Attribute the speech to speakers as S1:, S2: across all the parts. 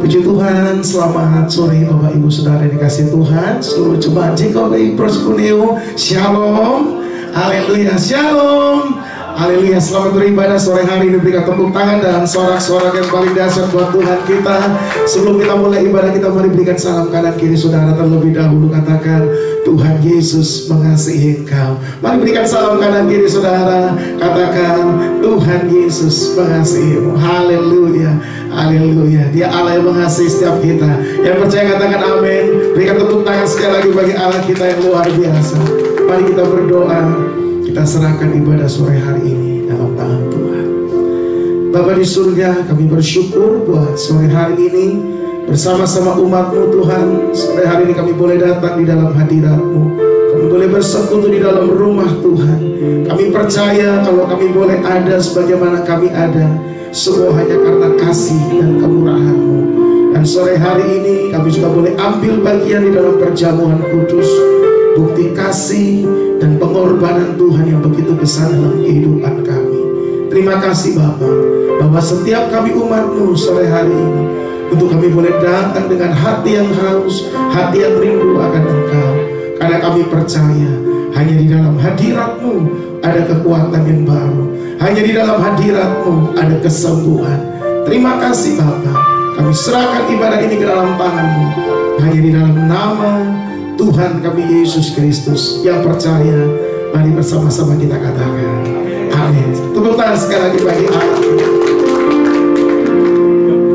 S1: Puji Tuhan, selamat sore Bapak Ibu Saudara dikasih Tuhan. Seluruh jemaat GKI Proskuneo, Shalom, Haleluya, Shalom, Haleluya. Selamat beribadah sore hari ini. Berikan tepuk tangan dan sorak-sorak yang paling dahsyat buat Tuhan kita. Sebelum kita mulai ibadah, kita mari berikan salam kanan kiri saudara terlebih dahulu. Katakan, Tuhan Yesus mengasihi engkau. Mari berikan salam kanan kiri saudara. Katakan, Tuhan Yesus mengasihimu. Haleluya, haleluya. Dia Allah yang mengasihi setiap kita. Yang percaya katakan amin. Berikan tepuk tangan sekali lagi bagi Allah kita yang luar biasa. Mari kita berdoa. Kita serahkan ibadah sore hari ini dalam tangan Tuhan. Bapa di surga, kami bersyukur buat sore hari ini bersama-sama umat-Mu Tuhan. Sore hari ini kami boleh datang di dalam hadirat-Mu. Kami boleh bersekutu di dalam rumah Tuhan. Kami percaya kalau kami boleh ada sebagaimana kami ada, semua hanya karena kasih dan kemurahan-Mu. Dan sore hari ini kami juga boleh ambil bagian di dalam perjamuan kudus, bukti kasih dan pengorbanan Tuhan yang begitu besar dalam kehidupan kami. Terima kasih Bapa, bahwa setiap kami umat-Mu sore hari ini, untuk kami boleh datang dengan hati yang haus, hati yang rindu akan Engkau. Karena kami percaya, hanya di dalam hadirat-Mu ada kekuatan yang baru. Hanya di dalam hadirat-Mu ada kesembuhan. Terima kasih Bapa, kami serahkan ibadah ini ke dalam tangan-Mu. Hanya di dalam nama Tuhan kami Yesus Kristus yang percaya. Mari bersama-sama kita katakan amin. Tepuk tangan sekali lagi bagi Allah.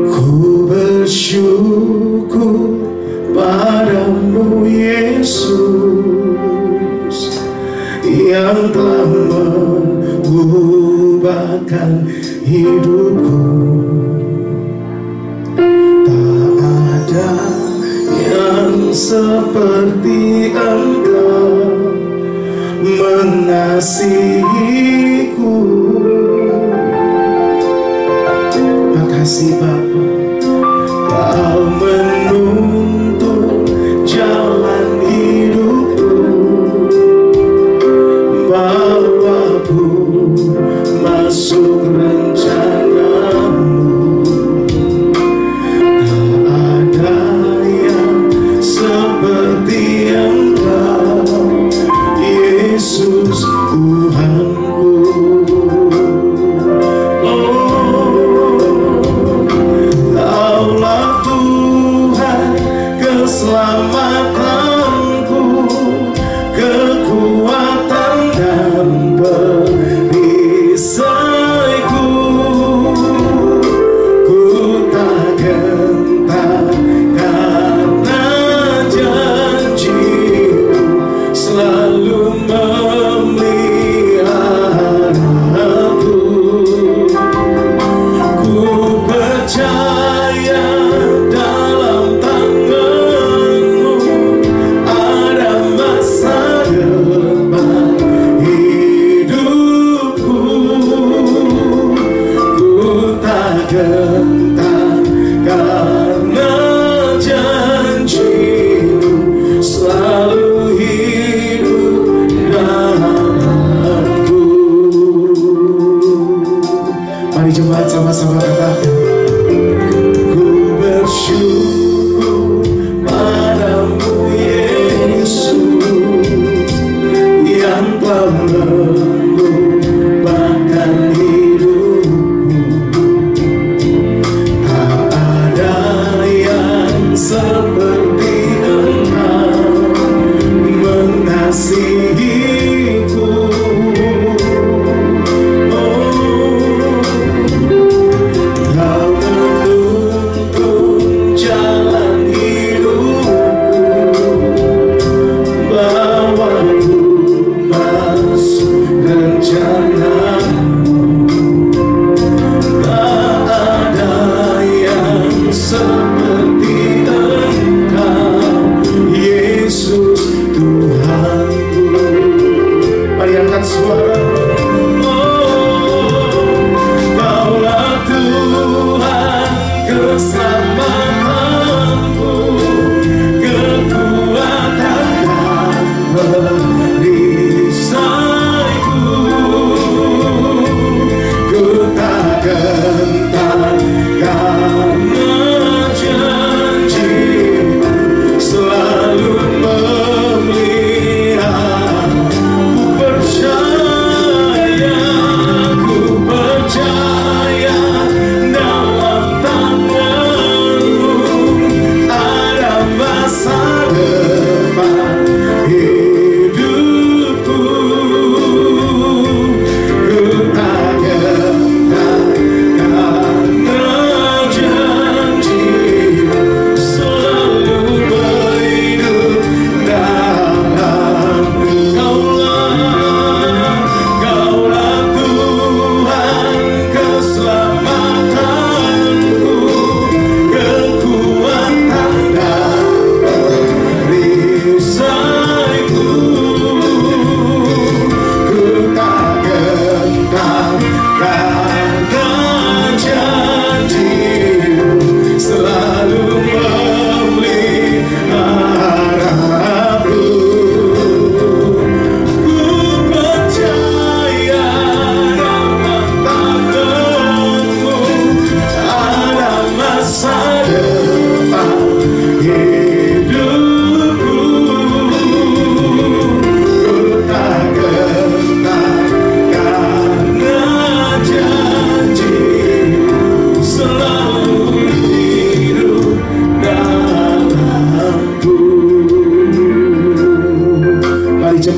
S1: Ku bersyukur padamu Yesus, yang telah mengubahkan hidupku. Tak ada yang seperti Engkau mengasihiku. Makasih Bapa, Kau menuntun jalan hidupku, bawaku masuk rencana-Mu. Tak ada yang seperti Engkau, Yesus Tuhan.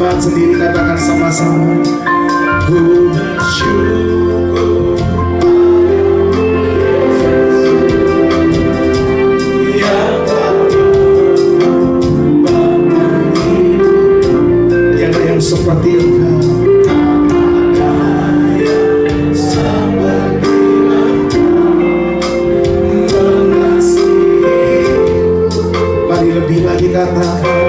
S1: jemaat sendiri katakan sama-sama. Ku bersyukur yang tiada yang seperti Engkau. Mari lebih lagi katakan.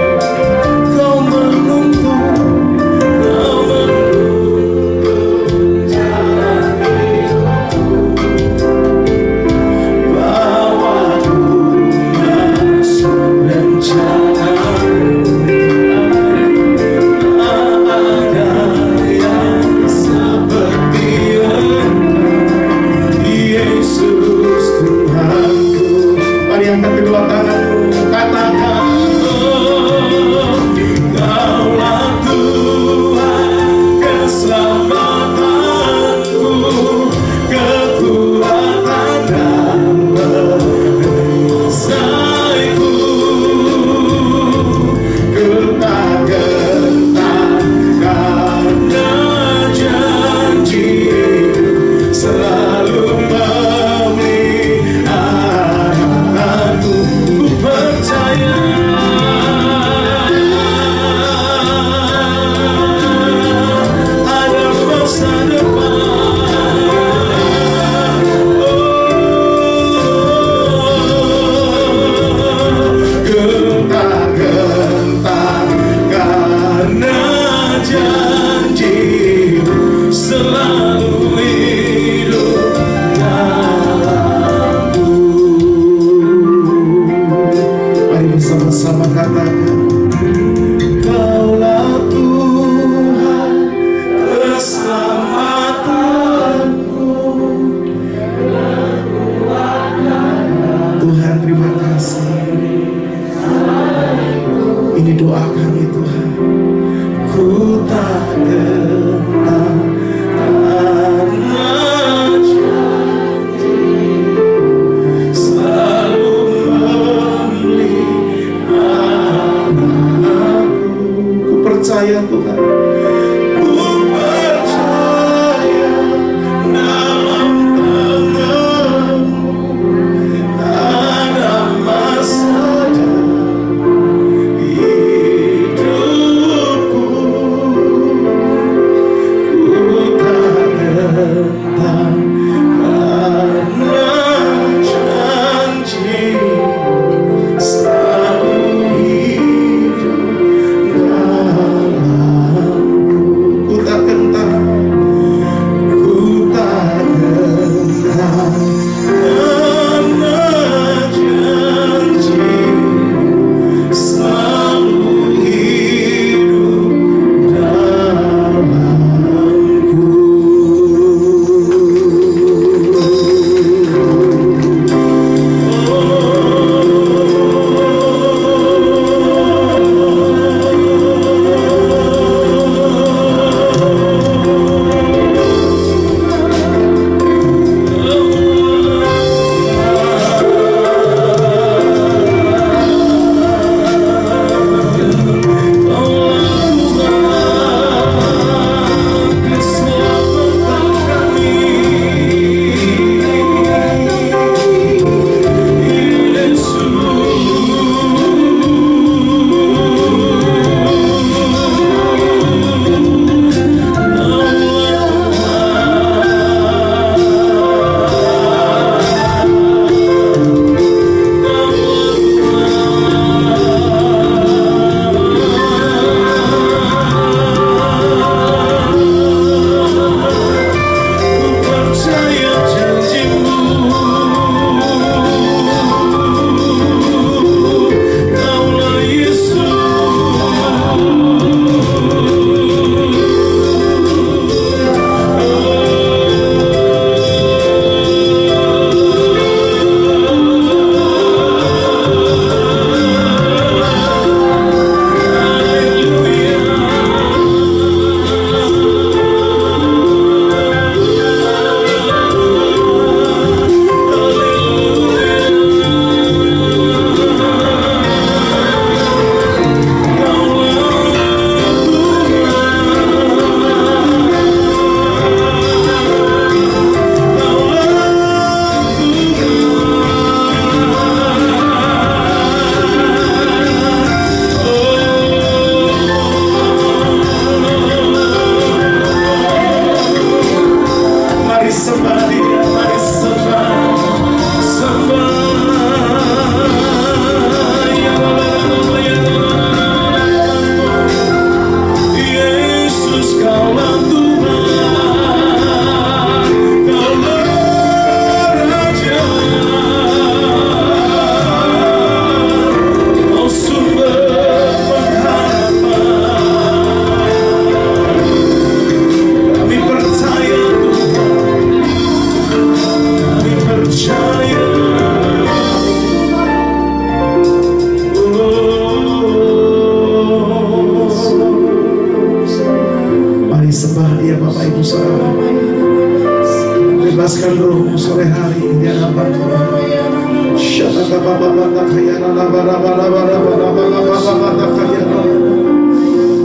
S1: Bebaskan rohmu sore hari ini ya Bapa.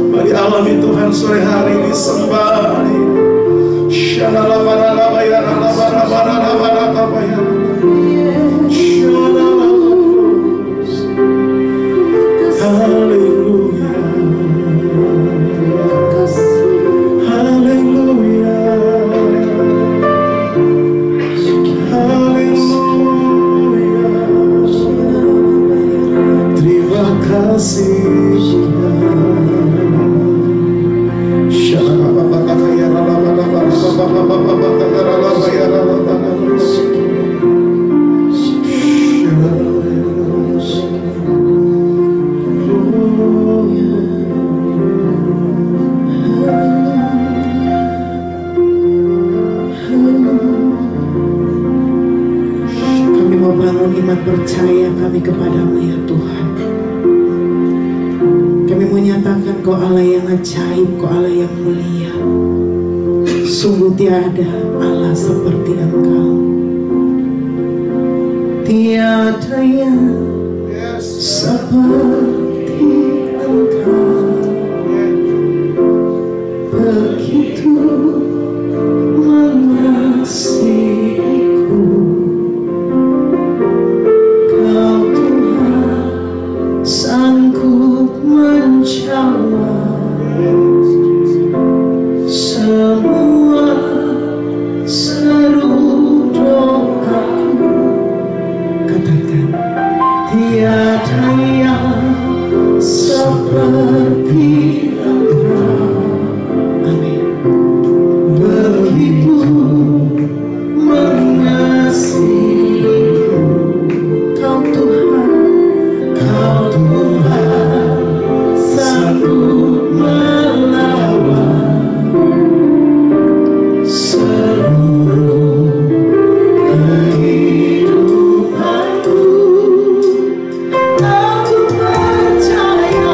S1: Mari alami Tuhan sore hari ini, sembah.
S2: Percaya kami kepadamu ya Tuhan. Kami menyatakan Kau Allah yang ajaib, Kau Allah yang mulia. Sungguh tiada Allah seperti Engkau. Tiada yang seperti Engkau. Begitu mengasihiku. Sanggup menjawab semua seru doaku. Katakan, tiada yang seperti Engkau. Amin. Begitu mengasihiku, Kau Tuhan. Kau Tuhan sanggup melawan seluruh kehidupanku. Aku percaya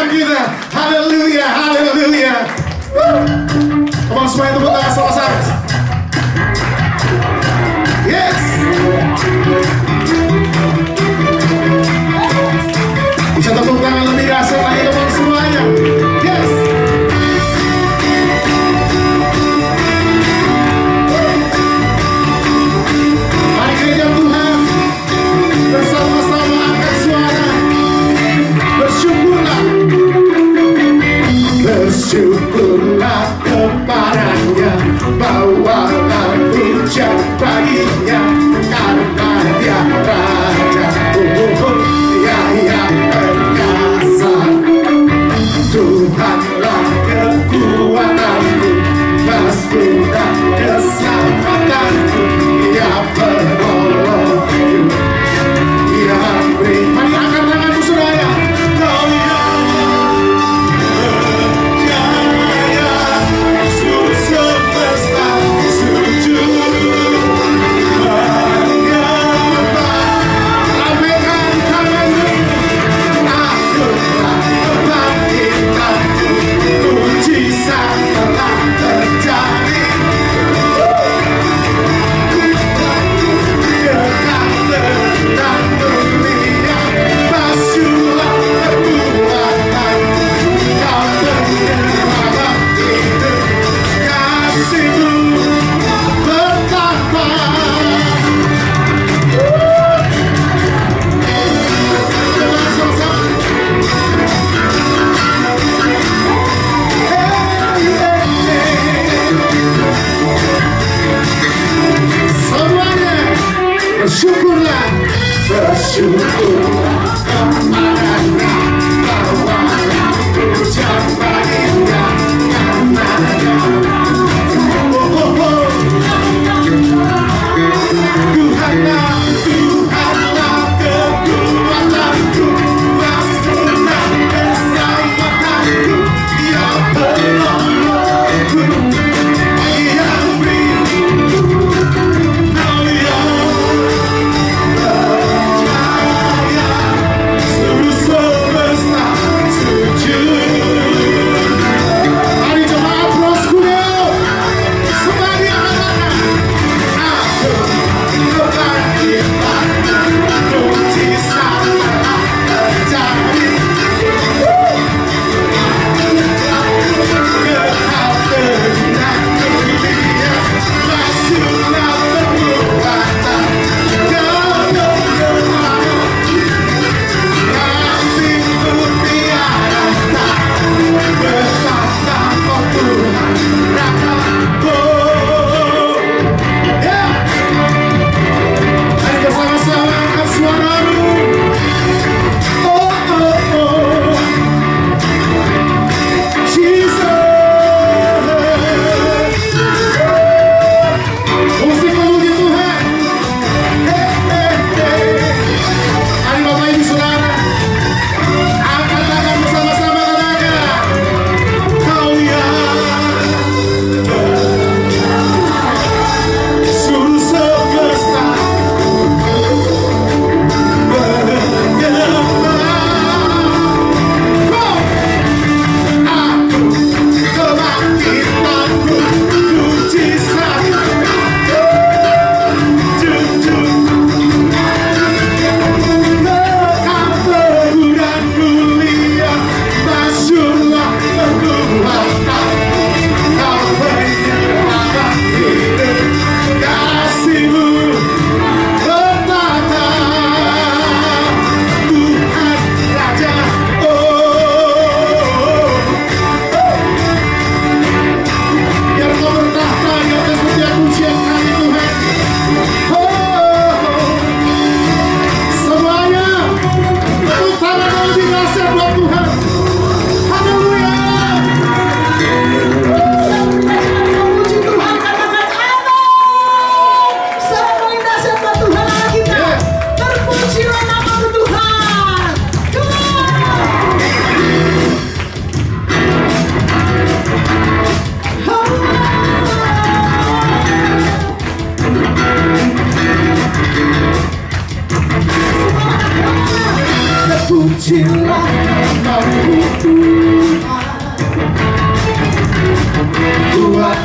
S1: Tuhan kita. Haleluya, haleluya. Come on, semuanya tepuk tangan sama-sama. Yes. Bisa tepuk tangan lebih dahsyat lagi, come on semuanya. Yes. Mari gereja Tuhan bersama-sama angkat suara. Bersyukurlah. Bersyukurlah kepadanya, bawalah puja baginya, karena dia Raja, Dia yang perkasa. Tuhanlah kekuatanku, masku dan keselamatanku, Dia penolongku, Dia beri. Mari angkat tanganmu saudara. Kau yang berjaya,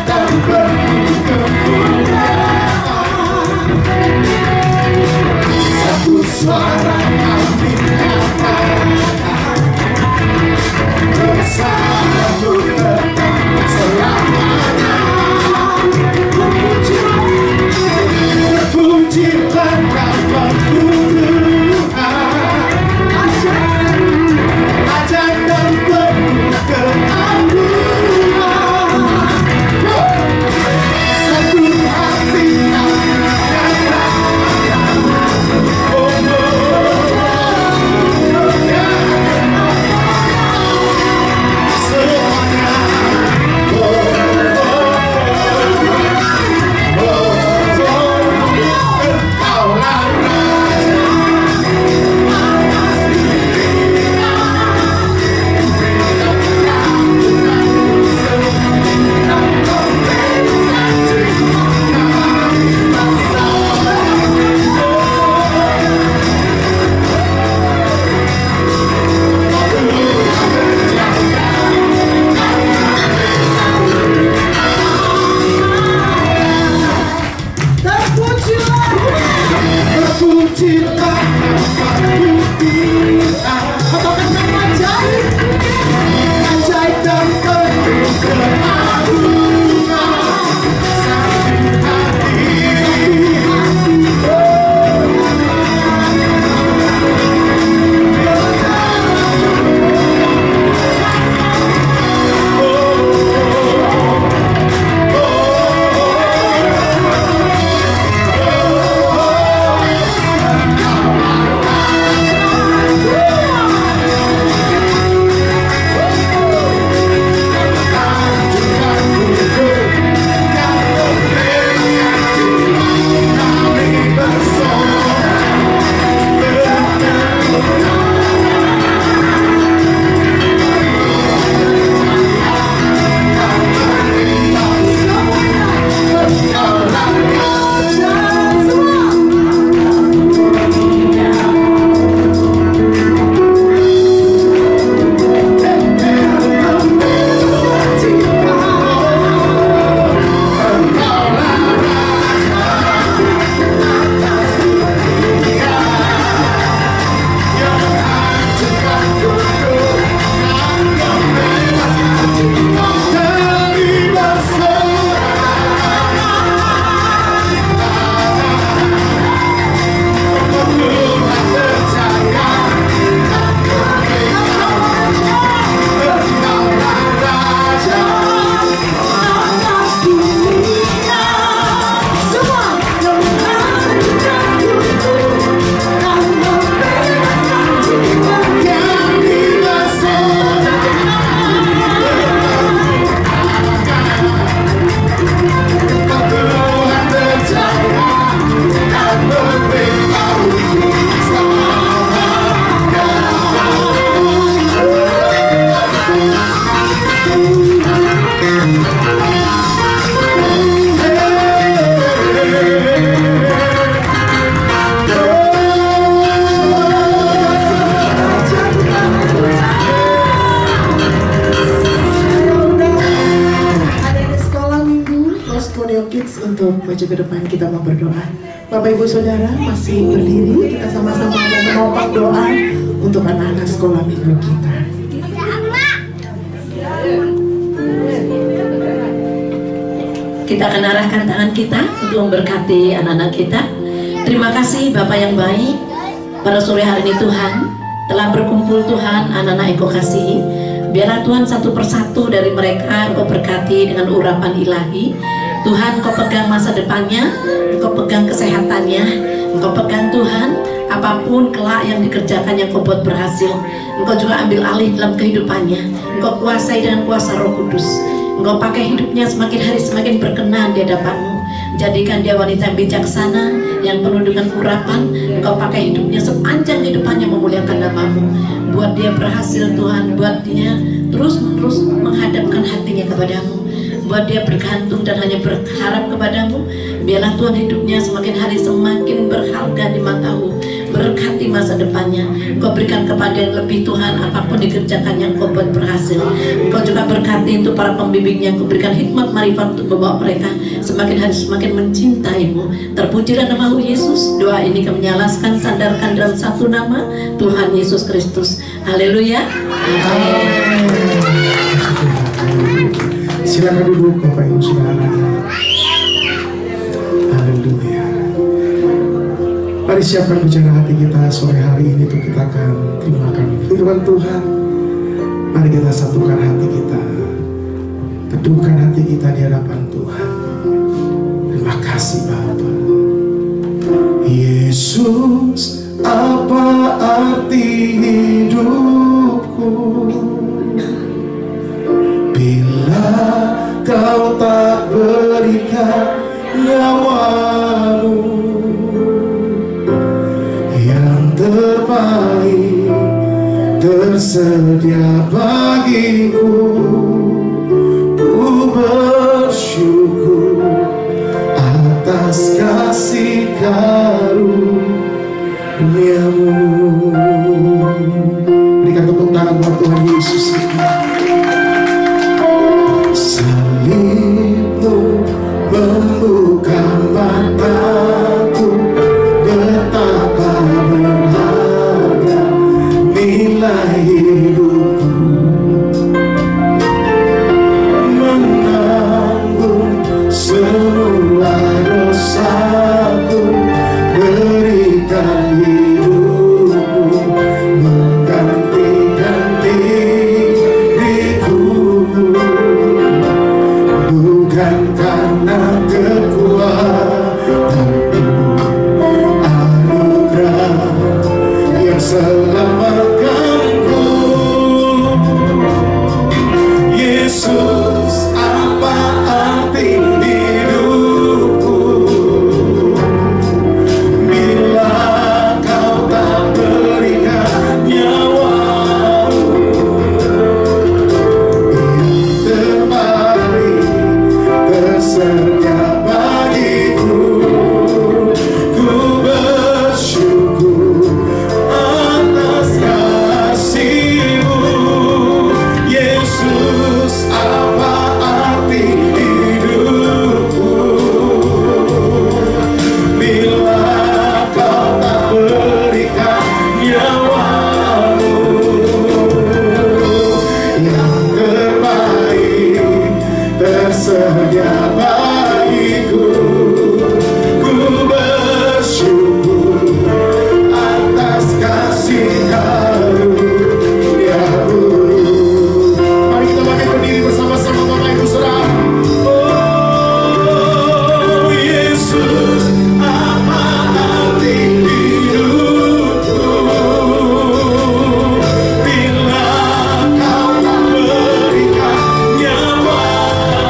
S1: dan penuh kemuliaan. Satu suara kami katakan, bersamamu tetap selamanya. Pujilah namamu Tuhan, ajaib dan penuh keagungan. Satu hati kami katakan, oh, semuanya, Engkaulah Raja atas dunia. Terpujilah namamu Tuhan, katakan nama ajaib, ajaib dan penuh keagungan. Satu hati,
S2: untuk maju ke depan kita mau berdoa. Bapak Ibu Saudara masih berdiri, kita sama-sama mau menopang doa untuk anak-anak sekolah minggu kita.
S3: Kita akan arahkan tangan kita untuk memberkati anak-anak kita. Terima kasih Bapak yang baik, pada sore hari ini Tuhan telah berkumpul Tuhan anak-anak Engkau kasihi. Biarlah Tuhan satu persatu dari mereka Engkau berkati dengan urapan ilahi. Tuhan Engkau pegang masa depannya, Engkau pegang kesehatannya, Engkau pegang Tuhan apapun kelak yang dikerjakan yang Engkau buat berhasil. Engkau juga ambil alih dalam kehidupannya. Engkau kuasai dengan kuasa Roh Kudus. Engkau pakai hidupnya semakin hari semakin berkenan di hadapan-Mu. Jadikan dia wanita yang bijaksana, yang penuh dengan urapan. Engkau pakai hidupnya sepanjang kehidupannya memuliakan nama-Mu. Buat dia berhasil Tuhan, buat dia terus-menerus menghadapkan hatinya kepadamu. Buat dia bergantung dan hanya berharap kepadamu. Biarlah Tuhan hidupnya semakin hari semakin berharga di mata-Mu. berkati masa depannya. Engkau berikan kepada yang lebih Tuhan, apapun dikerjakan yang Engkau buat berhasil. Engkau juga berkati untuk para pembimbingnya, Engkau berikan hikmat marifat untuk membawa mereka semakin hari semakin mencintaimu. Terpujilah nama Yesus. Doa ini kami menyalaskan, sandarkan dalam satu nama, Tuhan Yesus Kristus. Haleluya. Amin.
S1: Silakan duduk Bapak Ibu Saudara. Haleluya. Mari siapkan bicara hati kita sore hari ini, untuk kita akan terimakan firman Tuhan. Mari kita satukan hati kita, teduhkan hati kita di hadapan Tuhan. Terima kasih Bapa. Yesus, apa arti hidupku bila Kau tak berikan nyawamu yang terbaik tersedia bagiku. Ku bersyukur atas kasih karuniamu. Berikan tepuk tangan buat Tuhan Yesus. Salibmu membuka mataku, betapa berharga nilai hidupku, menanggung semua dosaku, berikan hidupmu menggantikan diriku. Bukan karena kekuatanku, anugerah yang selamatkanku. Yesus, apa arti hidupku bila Kau tak berikan nyawamu yang terbaik tersedia bagiku. Ku bersyukur atas kasih-Mu. Yesus, apa arti hidupku bila Kau tak berikan nyawamu yang terbaik tersedia bagiku. Ku bersyukur atas kasih karuniamu. Mari kita bangkit berdiri bersama-sama Bapak Ibu Saudara. Oh Yesus, apa arti hidupku bila Kau tak berikan nyawamu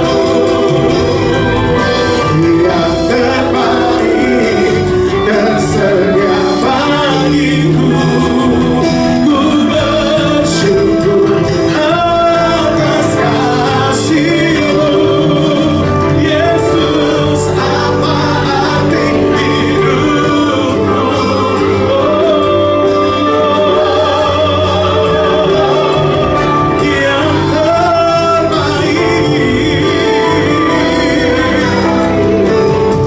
S1: yang terbaik tersedia bagiku. Ku bersyukur atas kasih-Mu. Yesus, apa arti hidupku yang terbaik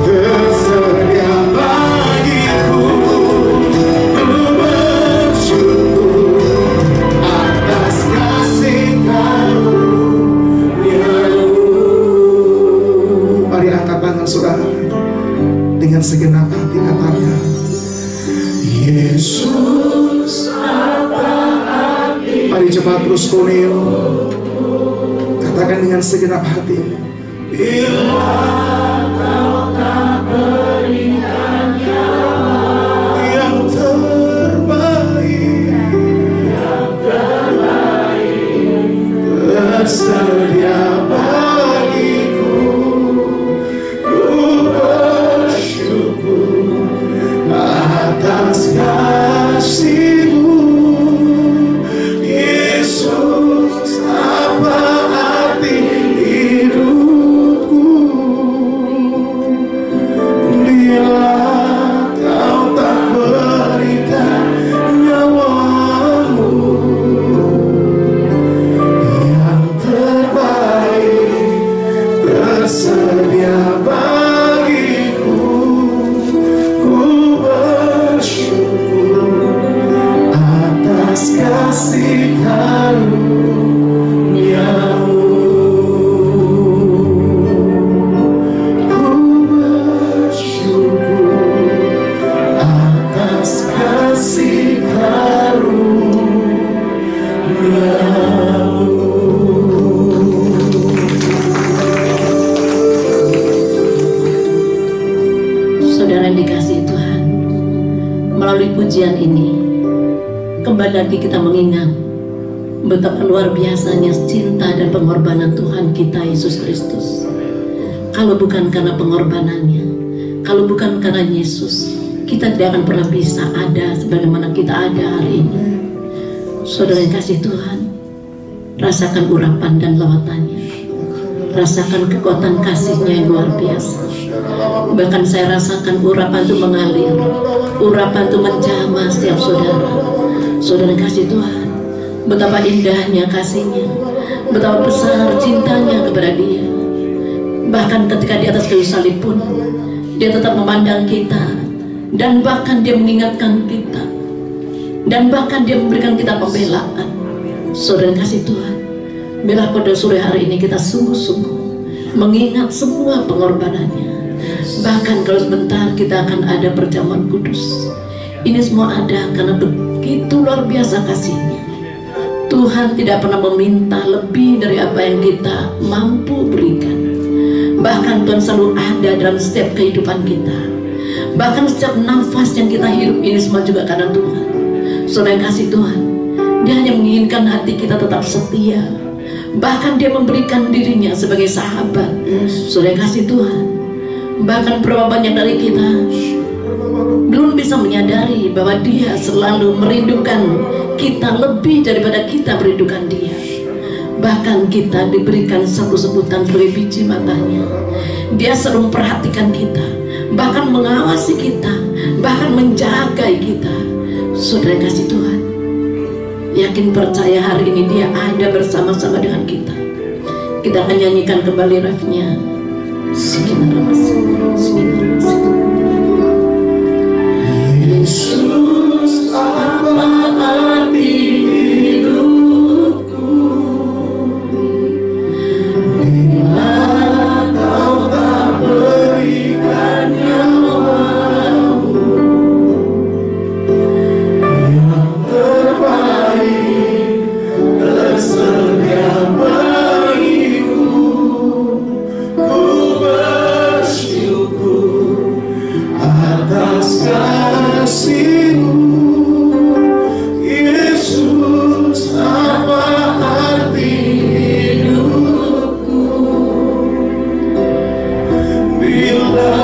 S1: tersedia bagiku. Ku bersyukur atas kasih karuniamu. Mari angkat tangan saudara, dengan segenap hati katakan, Yesus, apa arti. Mari cepat terus koneo, katakan dengan segenap hati. Bila Kau tak berikan nyawa yang terbaik tersedia bagiku. Ku bersyukur atas kasih-Mu. Yesus, apa arti hidupku bila
S3: pujian ini, kembali lagi kita mengingat betapa luar biasanya cinta dan pengorbanan Tuhan kita Yesus Kristus. Kalau bukan karena pengorbanannya, kalau bukan karena Yesus, kita tidak akan pernah bisa ada sebagaimana kita ada hari ini. Saudara yang kasih Tuhan, rasakan urapan dan lawatannya, rasakan kekuatan kasih-Nya yang luar biasa. Bahkan saya rasakan urapan itu mengalir, urapan itu menjamah setiap saudara. Saudara yang kasih Tuhan, betapa indahnya kasih-Nya, betapa besar cintanya kepada Dia. Bahkan ketika di atas kayu salib pun Dia tetap memandang kita, dan bahkan Dia mengingatkan kita, dan bahkan Dia memberikan kita pembelaan. Saudara yang kasih Tuhan, biarlah pada sore hari ini kita sungguh-sungguh mengingat semua pengorbanannya. Bahkan kalau sebentar kita akan ada perjamuan kudus, ini semua ada karena begitu luar biasa kasih-Nya. Tuhan tidak pernah meminta lebih dari apa yang kita mampu berikan. Bahkan Tuhan selalu ada dalam setiap kehidupan kita. Bahkan setiap nafas yang kita hirup ini semua juga karena Tuhan. Saudara yang kasih Tuhan, Dia hanya menginginkan hati kita tetap setia. Bahkan Dia memberikan dirinya sebagai sahabat. Saudara yang kasih Tuhan, bahkan berapa banyak dari kita belum bisa menyadari bahwa Dia selalu merindukan kita lebih daripada kita merindukan Dia. Bahkan kita diberikan satu sebutan sebagai biji matanya. Dia selalu memperhatikan kita, bahkan mengawasi kita, bahkan menjaga kita. Saudara yang kasih Tuhan, yakin percaya hari ini Dia ada bersama-sama dengan kita. Kita akan nyanyikan kembali refnya. Yesus, apa arti hidupku bila Kau tak berikan nyawamu yang terbaik, tersedia bagiku. Ku bersyukur atas kasih-Mu, Yesus, apa arti hidupku bila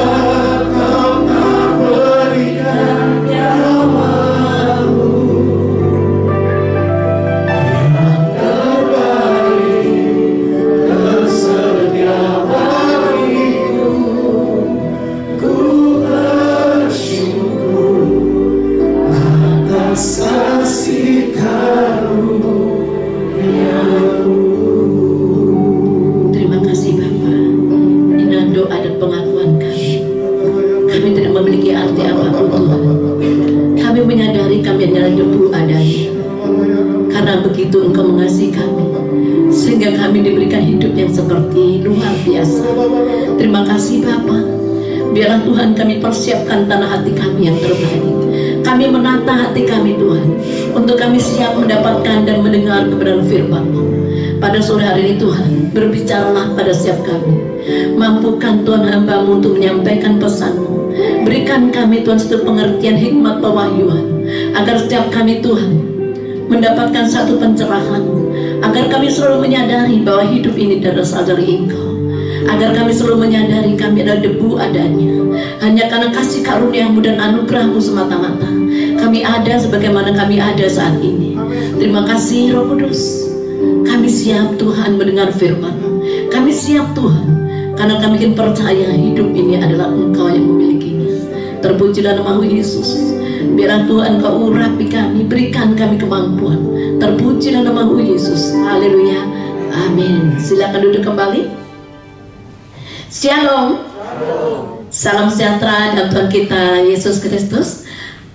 S3: Kau tak berikan nyawamu yang terbaik, tersedia bagiku. Ku bersyukur atas kasih karunia-Mu. Terima kasih Bapa. Inilah doa dan pengakuan kami. Kami tidak memiliki arti apapun Tuhan. Kami menyadari kami adalah debu adanya. Karena begitu Engkau mengasihi kami, sehingga kami diberikan hidup yang seperti luar biasa. Terima kasih Bapa. Biarlah Tuhan kami persiapkan tanah hati kami yang terbaik. Kami menata hati kami Tuhan, untuk kami siap mendapatkan dan mendengar kebenaran firman-Mu. Pada sore hari ini Tuhan, berbicaralah pada setiap kami. Mampukan Tuhan hamba-Mu untuk menyampaikan pesan-Mu. Berikan kami Tuhan satu pengertian hikmat pewahyuan, agar setiap kami Tuhan mendapatkan satu pencerahan, agar kami selalu menyadari bahwa hidup ini berasal dari Engkau. Agar kami selalu menyadari kami adalah debu adanya. Hanya karena kasih karunia-Mu dan anugerah-Mu semata-mata kami ada sebagaimana kami ada saat ini. Terima kasih Roh Kudus. Kami siap Tuhan mendengar firman-Mu. Kami siap Tuhan, karena kami ingin percaya hidup ini adalah Engkau yang memilikinya. Terpujilah nama-Mu Yesus. Biarlah Tuhan Kau urapi kami, berikan kami kemampuan. Terpujilah nama-Mu Yesus. Haleluya. Amin. Silakan duduk kembali. Shalom. Salam sejahtera dan Tuhan kita Yesus Kristus.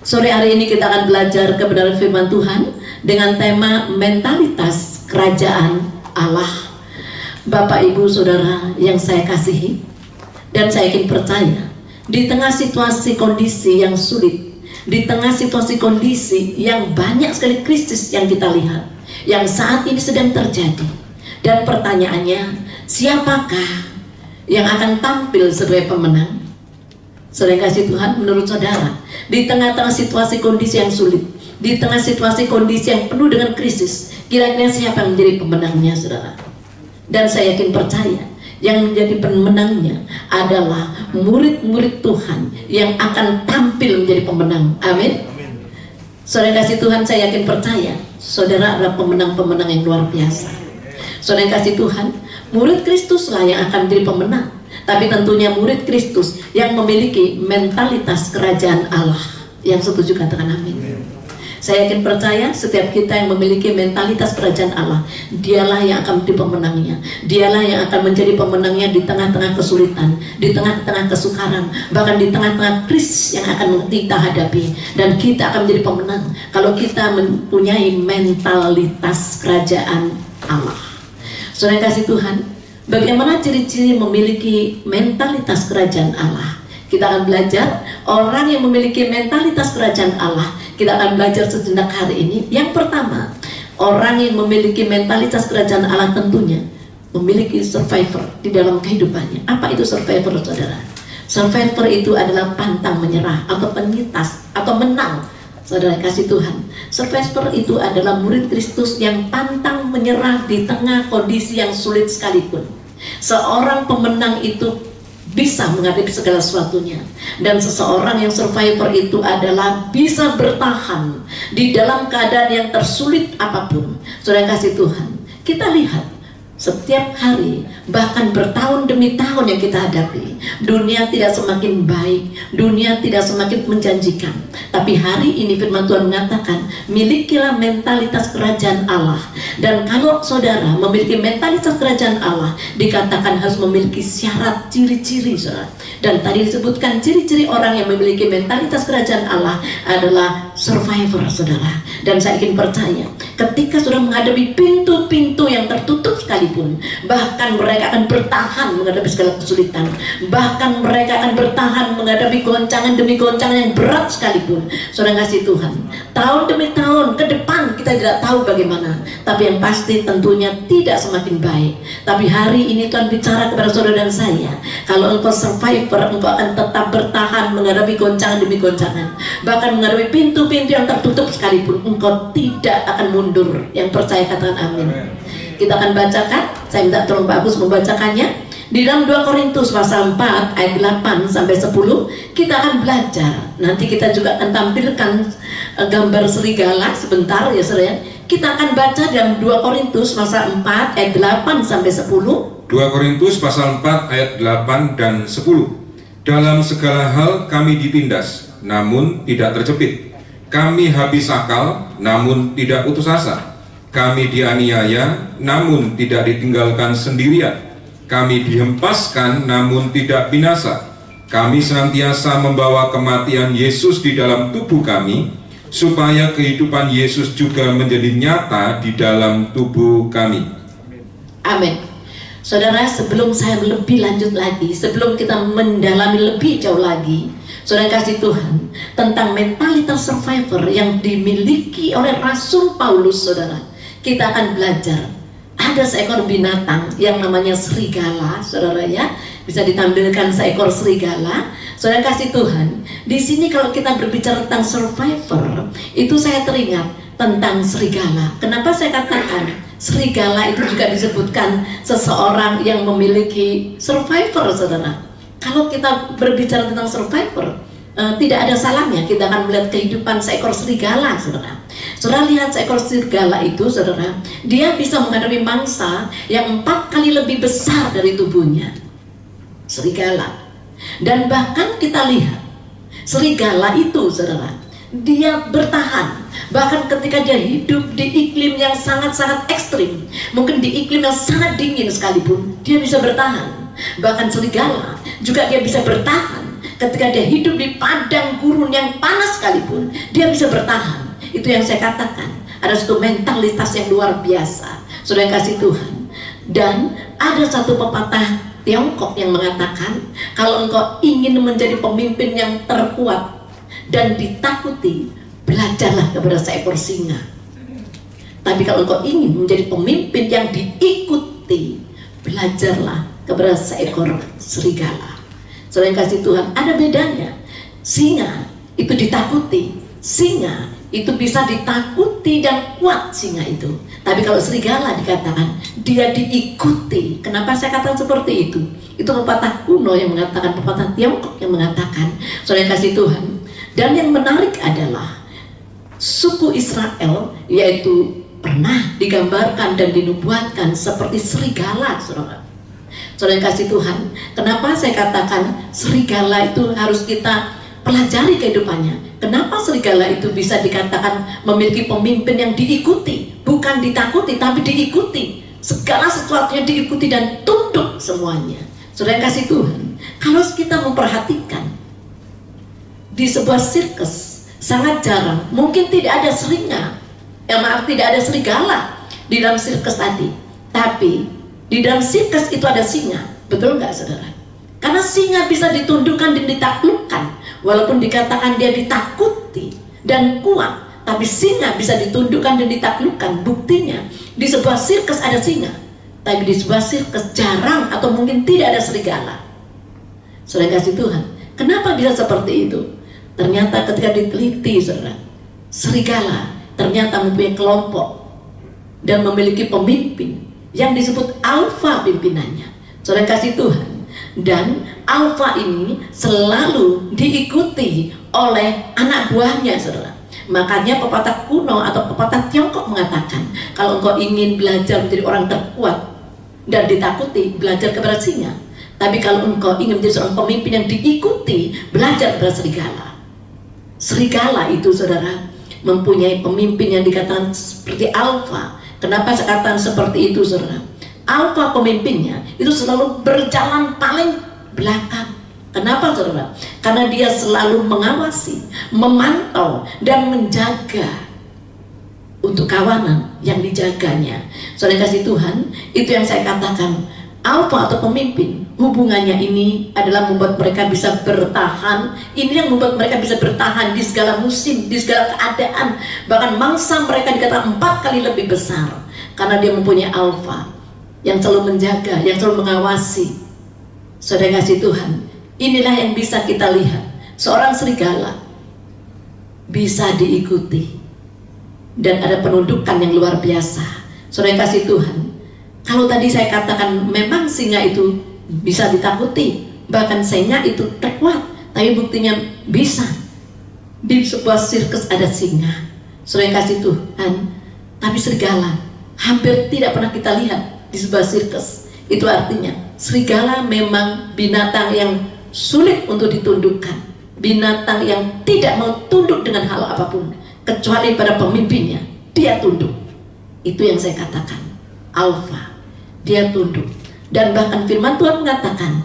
S3: Sore hari ini kita akan belajar kebenaran firman Tuhan dengan tema mentalitas kerajaan Allah. Bapak, Ibu, Saudara yang saya kasihi dan saya yakin percaya, di tengah situasi kondisi yang sulit, di tengah situasi kondisi yang banyak sekali krisis yang kita lihat, yang saat ini sedang terjadi, dan pertanyaannya, siapakah yang akan tampil sebagai pemenang? Saudara kasih Tuhan, menurut saudara, di tengah-tengah situasi kondisi yang sulit, di tengah situasi kondisi yang penuh dengan krisis, kira-kira siapa yang menjadi pemenangnya, saudara? Dan saya yakin percaya, yang menjadi pemenangnya adalah murid-murid Tuhan yang akan tampil menjadi pemenang. Amin. Saudara kasih Tuhan, saya yakin percaya, saudara adalah pemenang-pemenang yang luar biasa. Saudara kasih Tuhan, murid Kristuslah yang akan menjadi pemenang. Tapi tentunya murid Kristus yang memiliki mentalitas kerajaan Allah. Yang setuju katakan amin. Saya yakin percaya setiap kita yang memiliki mentalitas kerajaan Allah, dialah yang akan menjadi pemenangnya. Dialah yang akan menjadi pemenangnya di tengah-tengah kesulitan, di tengah-tengah kesukaran, bahkan di tengah-tengah krisis yang akan kita hadapi. Dan kita akan menjadi pemenang kalau kita mempunyai mentalitas kerajaan Allah. Saudara kasih Tuhan, bagaimana ciri-ciri memiliki mentalitas kerajaan Allah? Kita akan belajar orang yang memiliki mentalitas kerajaan Allah. Kita akan belajar sejenak hari ini. Yang pertama, orang yang memiliki mentalitas kerajaan Allah tentunya memiliki survivor di dalam kehidupannya. Apa itu survivor, saudara? Survivor itu adalah pantang menyerah atau penyitas atau menang. Saudara kasih Tuhan, survivor itu adalah murid Kristus yang pantang menyerah di tengah kondisi yang sulit sekalipun. Seorang pemenang itu bisa menghadapi segala sesuatunya. Dan seseorang yang survivor itu adalah bisa bertahan di dalam keadaan yang tersulit apapun. Saudara kasih Tuhan, kita lihat setiap hari, bahkan bertahun demi tahun yang kita hadapi, dunia tidak semakin baik, dunia tidak semakin menjanjikan. Tapi hari ini firman Tuhan mengatakan, milikilah mentalitas kerajaan Allah. Dan kalau saudara memiliki mentalitas kerajaan Allah, dikatakan harus memiliki syarat, ciri-ciri, saudara. Dan tadi disebutkan ciri-ciri orang yang memiliki mentalitas kerajaan Allah adalah survivor, saudara. Dan saya ingin percaya, ketika sudah menghadapi pintu-pintu yang tertutup sekalipun, bahkan mereka akan bertahan menghadapi segala kesulitan, bahkan mereka akan bertahan menghadapi goncangan demi goncangan yang berat sekalipun. Saudara kasih Tuhan, tahun demi tahun ke depan kita tidak tahu bagaimana, tapi yang pasti tentunya tidak semakin baik. Tapi hari ini Tuhan bicara kepada saudara dan saya, kalau engkau survivor, engkau akan tetap bertahan menghadapi goncangan demi goncangan, bahkan menghadapi pintu-pintu yang tertutup sekalipun, engkau tidak akan mundur. Yang percaya katakan amin. Kita akan bacakan, saya minta tolong Pak Agus membacakannya. Di dalam 2 Korintus pasal 4 ayat 8 sampai 10 kita akan belajar. Nanti kita juga akan tampilkan gambar serigala sebentar ya saudara. Kita akan baca dalam 2 Korintus pasal 4 ayat 8 sampai 10.
S4: 2 Korintus pasal 4 ayat 8 dan 10. Dalam segala hal kami ditindas, namun tidak terjepit. Kami habis akal, namun tidak putus asa. Kami dianiaya, namun tidak ditinggalkan sendirian. Kami dihempaskan, namun tidak binasa. Kami senantiasa membawa kematian Yesus di dalam tubuh kami, supaya kehidupan Yesus juga menjadi nyata di dalam tubuh kami.
S3: Amin. Saudara, sebelum saya lebih lanjut lagi, sebelum kita mendalami lebih jauh lagi, saudara kasih Tuhan, tentang mentalitas survivor yang dimiliki oleh Rasul Paulus, saudara, kita akan belajar. Ada seekor binatang yang namanya serigala, saudara ya, bisa ditampilkan seekor serigala. Saudara kasih Tuhan, di sini kalau kita berbicara tentang survivor, itu saya teringat tentang serigala. Kenapa saya katakan serigala itu juga disebutkan seseorang yang memiliki survivor, saudara? Kalau kita berbicara tentang survivor, tidak ada salahnya kita akan melihat kehidupan seekor serigala, saudara. Saudara lihat seekor serigala itu, saudara, dia bisa menghadapi mangsa yang 4 kali lebih besar dari tubuhnya. Serigala. Dan bahkan kita lihat serigala itu, saudara, dia bertahan. Bahkan ketika dia hidup di iklim yang sangat-sangat ekstrim, mungkin di iklim yang sangat dingin sekalipun, dia bisa bertahan. Bahkan serigala juga dia bisa bertahan. Ketika dia hidup di padang gurun yang panas sekalipun, dia bisa bertahan. Itu yang saya katakan, ada satu mentalitas yang luar biasa, saudara kasih Tuhan. Dan ada satu pepatah Tiongkok yang mengatakan, kalau engkau ingin menjadi pemimpin yang terkuat dan ditakuti, belajarlah kepada seekor singa. Tapi kalau engkau ingin menjadi pemimpin yang diikuti, belajarlah kepada seekor serigala. Saudara yang kasih Tuhan, ada bedanya. Singa itu ditakuti, singa itu bisa ditakuti dan kuat singa itu. Tapi kalau serigala dikatakan dia diikuti. Kenapa saya katakan seperti itu? Itu pepatah kuno yang mengatakan, pepatah Tiongkok yang mengatakan, saudara yang kasih Tuhan. Dan yang menarik adalah suku Israel, yaitu pernah digambarkan dan dinubuatkan seperti serigala, saudara. Saudara yang kasih Tuhan, kenapa saya katakan serigala itu harus kita pelajari kehidupannya. Kenapa serigala itu bisa dikatakan memiliki pemimpin yang diikuti, bukan ditakuti tapi diikuti. Segala sesuatunya diikuti dan tunduk semuanya. Saudara yang kasih Tuhan, kalau kita memperhatikan di sebuah sirkus sangat jarang, mungkin tidak ada singa, tidak ada serigala di dalam sirkus tadi, tapi di dalam sirkus itu ada singa. Betul nggak, saudara? Karena singa bisa ditundukkan dan ditaklukkan. Walaupun dikatakan dia ditakuti dan kuat, tapi singa bisa ditundukkan dan ditaklukkan. Buktinya di sebuah sirkus ada singa, tapi di sebuah sirkus jarang atau mungkin tidak ada serigala. Saudara kasih Tuhan, kenapa bisa seperti itu? Ternyata ketika diteliti, saudara, serigala ternyata mempunyai kelompok dan memiliki pemimpin yang disebut alfa pimpinannya. Saudara kasih Tuhan, dan alfa ini selalu diikuti oleh anak buahnya, saudara. Makanya pepatah kuno atau pepatah Tiongkok mengatakan, kalau engkau ingin belajar menjadi orang terkuat dan ditakuti, belajar kepada singa. Tapi kalau engkau ingin menjadi seorang pemimpin yang diikuti, belajar kepada serigala. Serigala itu, saudara, mempunyai pemimpin yang dikatakan seperti alfa. Kenapa saya katakan seperti itu, saudara? Alfa pemimpinnya itu selalu berjalan paling belakang. Kenapa, saudara? Karena dia selalu mengawasi, memantau, dan menjaga untuk kawanan yang dijaganya. Saudara kasih Tuhan, itu yang saya katakan, alfa atau pemimpin, hubungannya ini adalah membuat mereka bisa bertahan. Ini yang membuat mereka bisa bertahan di segala musim, di segala keadaan. Bahkan mangsa mereka dikatakan 4 kali lebih besar, karena dia mempunyai alfa yang selalu menjaga, yang selalu mengawasi. Saudara kasih Tuhan, inilah yang bisa kita lihat. Seorang serigala bisa diikuti dan ada penundukan yang luar biasa. Saudara kasih Tuhan, kalau tadi saya katakan memang singa itu bisa ditakuti, bahkan singa itu terkuat, tapi buktinya bisa. Di sebuah sirkus ada singa, saudara kasih Tuhan, tapi serigala hampir tidak pernah kita lihat di sebuah sirkus. Itu artinya serigala memang binatang yang sulit untuk ditundukkan, binatang yang tidak mau tunduk dengan hal apapun kecuali pada pemimpinnya. Dia tunduk. Itu yang saya katakan, alfa, dia tunduk. Dan bahkan firman Tuhan mengatakan,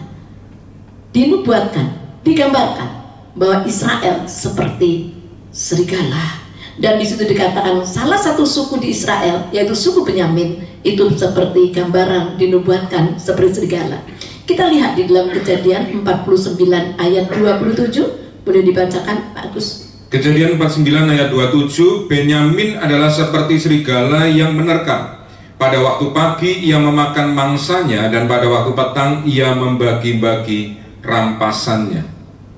S3: dinubuatkan, digambarkan bahwa Israel seperti serigala. Dan di situ dikatakan salah satu suku di Israel, yaitu suku Benyamin, itu seperti gambaran, dinubuatkan seperti serigala. Kita lihat di dalam Kejadian 49 ayat 27. Boleh dibacakan, Pak Agus?
S4: Kejadian 49 ayat 27, Benyamin adalah seperti serigala yang menerkam. Pada waktu pagi ia memakan mangsanya, dan pada waktu petang ia membagi-bagi rampasannya.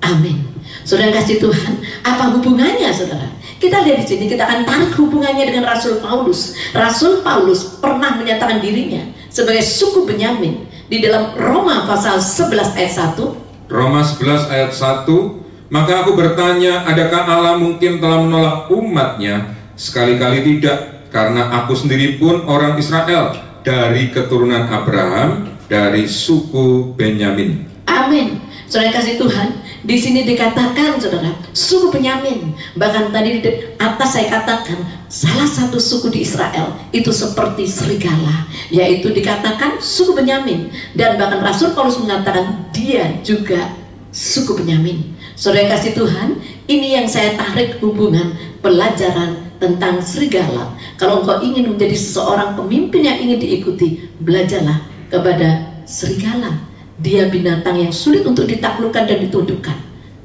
S3: Amin. Saudara kasih Tuhan, apa hubungannya, saudara? Kita lihat di sini, kita akan tarik hubungannya dengan Rasul Paulus. Rasul Paulus pernah menyatakan dirinya sebagai suku Benyamin di dalam Roma pasal 11 ayat 1.
S4: Roma 11 ayat 1, maka aku bertanya, adakah Allah mungkin telah menolak umatnya? Sekali-kali tidak, karena aku sendiri pun orang Israel, dari keturunan Abraham, dari suku Benyamin.
S3: Amin. Saudara kasih Tuhan, di sini dikatakan, saudara, suku Benyamin. Bahkan tadi di atas saya katakan salah satu suku di Israel itu seperti serigala, yaitu dikatakan suku Benyamin. Dan bahkan Rasul Paulus mengatakan dia juga suku Benyamin. Saudara kasih Tuhan, ini yang saya tarik hubungan pelajaran tentang serigala. Kalau engkau ingin menjadi seseorang pemimpin yang ingin diikuti, belajarlah kepada serigala. Dia binatang yang sulit untuk ditaklukkan dan ditundukkan,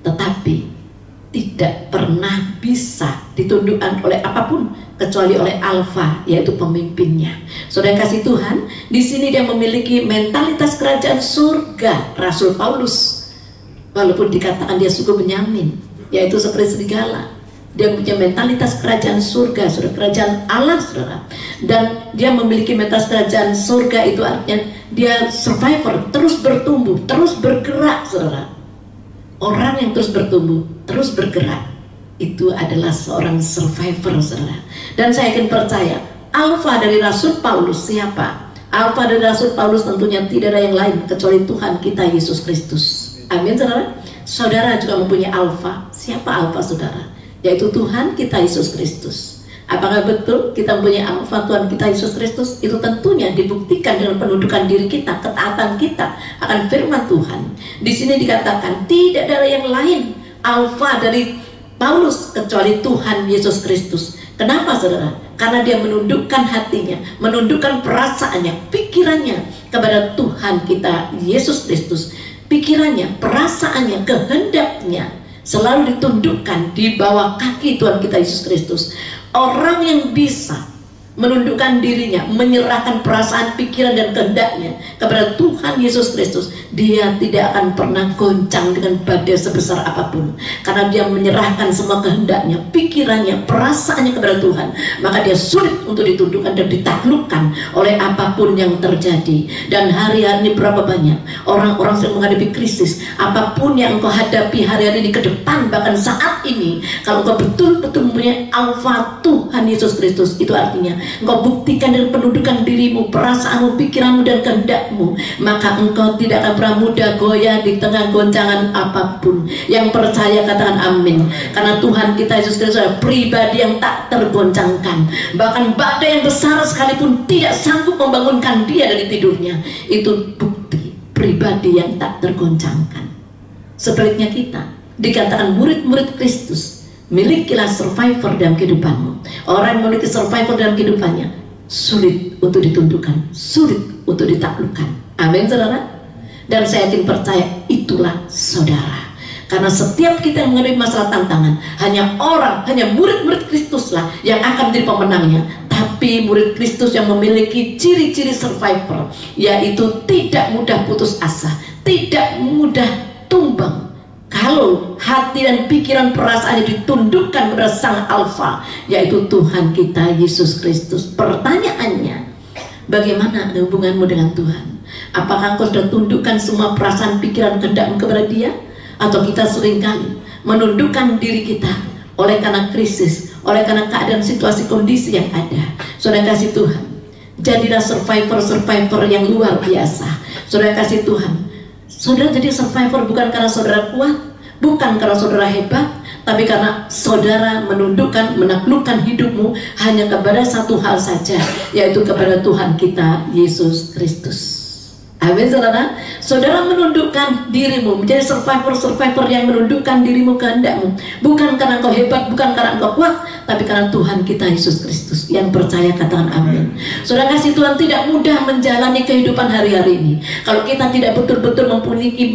S3: tetapi tidak pernah bisa ditundukkan oleh apapun kecuali oleh alfa, yaitu pemimpinnya. Saudara kasih Tuhan, di sini dia memiliki mentalitas kerajaan surga. Rasul Paulus walaupun dikatakan dia suku Benyamin, yaitu seperti serigala. Dia punya mentalitas kerajaan surga, saudara, kerajaan Allah, saudara. Dan dia memiliki mentalitas kerajaan surga, itu artinya dia survivor, terus bertumbuh, terus bergerak, saudara. Orang yang terus bertumbuh, terus bergerak, itu adalah seorang survivor, saudara. Dan saya yakin percaya, alfa dari Rasul Paulus siapa? Alfa dari Rasul Paulus tentunya tidak ada yang lain kecuali Tuhan kita Yesus Kristus. Amin, saudara. Saudara juga mempunyai alfa. Siapa alfa, saudara? Yaitu Tuhan kita Yesus Kristus. Apakah betul kita mempunyai alfa Tuhan kita Yesus Kristus? Itu tentunya dibuktikan dengan penundukan diri kita, ketaatan kita akan firman Tuhan. Di sini dikatakan tidak ada yang lain alfa dari Paulus kecuali Tuhan Yesus Kristus. Kenapa, saudara? Karena dia menundukkan hatinya, menundukkan perasaannya, pikirannya kepada Tuhan kita Yesus Kristus. Pikirannya, perasaannya, kehendaknya selalu ditundukkan di bawah kaki Tuhan kita Yesus Kristus. Orang yang bisa menundukkan dirinya, menyerahkan perasaan, pikiran dan kehendaknya kepada Tuhan Yesus Kristus, dia tidak akan pernah goncang dengan badai sebesar apapun, karena dia menyerahkan semua kehendaknya, pikirannya, perasaannya kepada Tuhan. Maka dia sulit untuk ditundukkan dan ditaklukkan oleh apapun yang terjadi. Dan hari-hari ini berapa banyak orang-orang yang menghadapi krisis. Apapun yang engkau hadapi hari-hari ini ke depan, bahkan saat ini, kalau engkau betul-betul mempunyai alfa Tuhan Yesus Kristus, itu artinya engkau buktikan dengan penundukan dirimu, perasaanmu, pikiranmu dan kehendakmu, maka engkau tidak akan pernah mudah goyah di tengah goncangan apapun. Yang percaya katakan amin. Karena Tuhan kita Yesus Kristus adalah pribadi yang tak tergoncangkan. Bahkan badai yang besar sekalipun tidak sanggup membangunkan dia dari tidurnya. Itu bukti pribadi yang tak tergoncangkan. Sebaliknya kita dikatakan murid-murid Kristus, milikilah survivor dalam kehidupanmu. Orang yang memiliki survivor dalam kehidupannya sulit untuk ditundukkan, sulit untuk ditaklukkan. Amin, saudara. Dan saya yakin percaya itulah saudara. Karena setiap kita yang menghadapi masalah tantangan, hanya murid-murid Kristuslah yang akan menjadi pemenangnya. Tapi murid Kristus yang memiliki ciri-ciri survivor, yaitu tidak mudah putus asa, tidak mudah tumbang kalau hati dan pikiran perasaannya ditundukkan kepada Sang Alfa, yaitu Tuhan kita Yesus Kristus. Pertanyaannya, bagaimana hubunganmu dengan Tuhan? Apakah kau sudah tundukkan semua perasaan, pikiran, kehendakmu kepada Dia? Atau kita seringkali menundukkan diri kita oleh karena krisis, oleh karena keadaan, situasi, kondisi yang ada. Saudara kasih Tuhan, jadilah survivor yang luar biasa. Saudara kasih Tuhan, saudara jadi survivor bukan karena saudara kuat, bukan karena saudara hebat, tapi karena saudara menundukkan, menaklukkan hidupmu hanya kepada satu hal saja, yaitu kepada Tuhan kita Yesus Kristus. Amin, saudara. Saudara menundukkan dirimu menjadi survivor yang menundukkan dirimu kehendakmu, bukan karena engkau hebat, bukan karena engkau kuat, tapi karena Tuhan kita Yesus Kristus. Yang percaya katakan amin. Saudara kasih Tuhan, tidak mudah menjalani kehidupan hari-hari ini kalau kita tidak betul-betul memiliki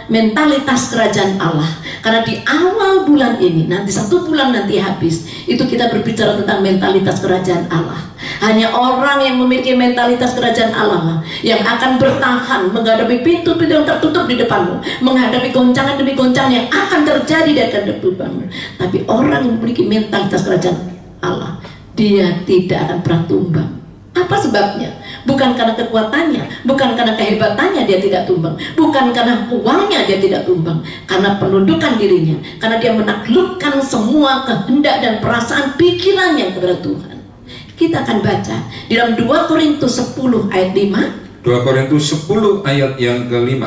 S3: mentalitas kerajaan Allah. Karena di awal bulan ini, nanti 1 bulan nanti habis, itu kita berbicara tentang mentalitas kerajaan Allah. Hanya orang yang memiliki mentalitas kerajaan Allah yang akan bertahan menghadapi pintu-pintu yang tertutup di depanmu, menghadapi goncangan demi goncangan yang akan terjadi di depanmu. Tapi orang yang memiliki mentalitas kerajaan Allah, dia tidak akan pernah tumbang. Apa sebabnya? Bukan karena kekuatannya, bukan karena kehebatannya dia tidak tumbang, bukan karena uangnya dia tidak tumbang, karena penundukan dirinya, karena dia menaklukkan semua kehendak dan perasaan pikirannya kepada Tuhan. Kita akan baca di dalam 2 Korintus 10 ayat 5.
S4: 2 Korintus 10 ayat yang ke-5.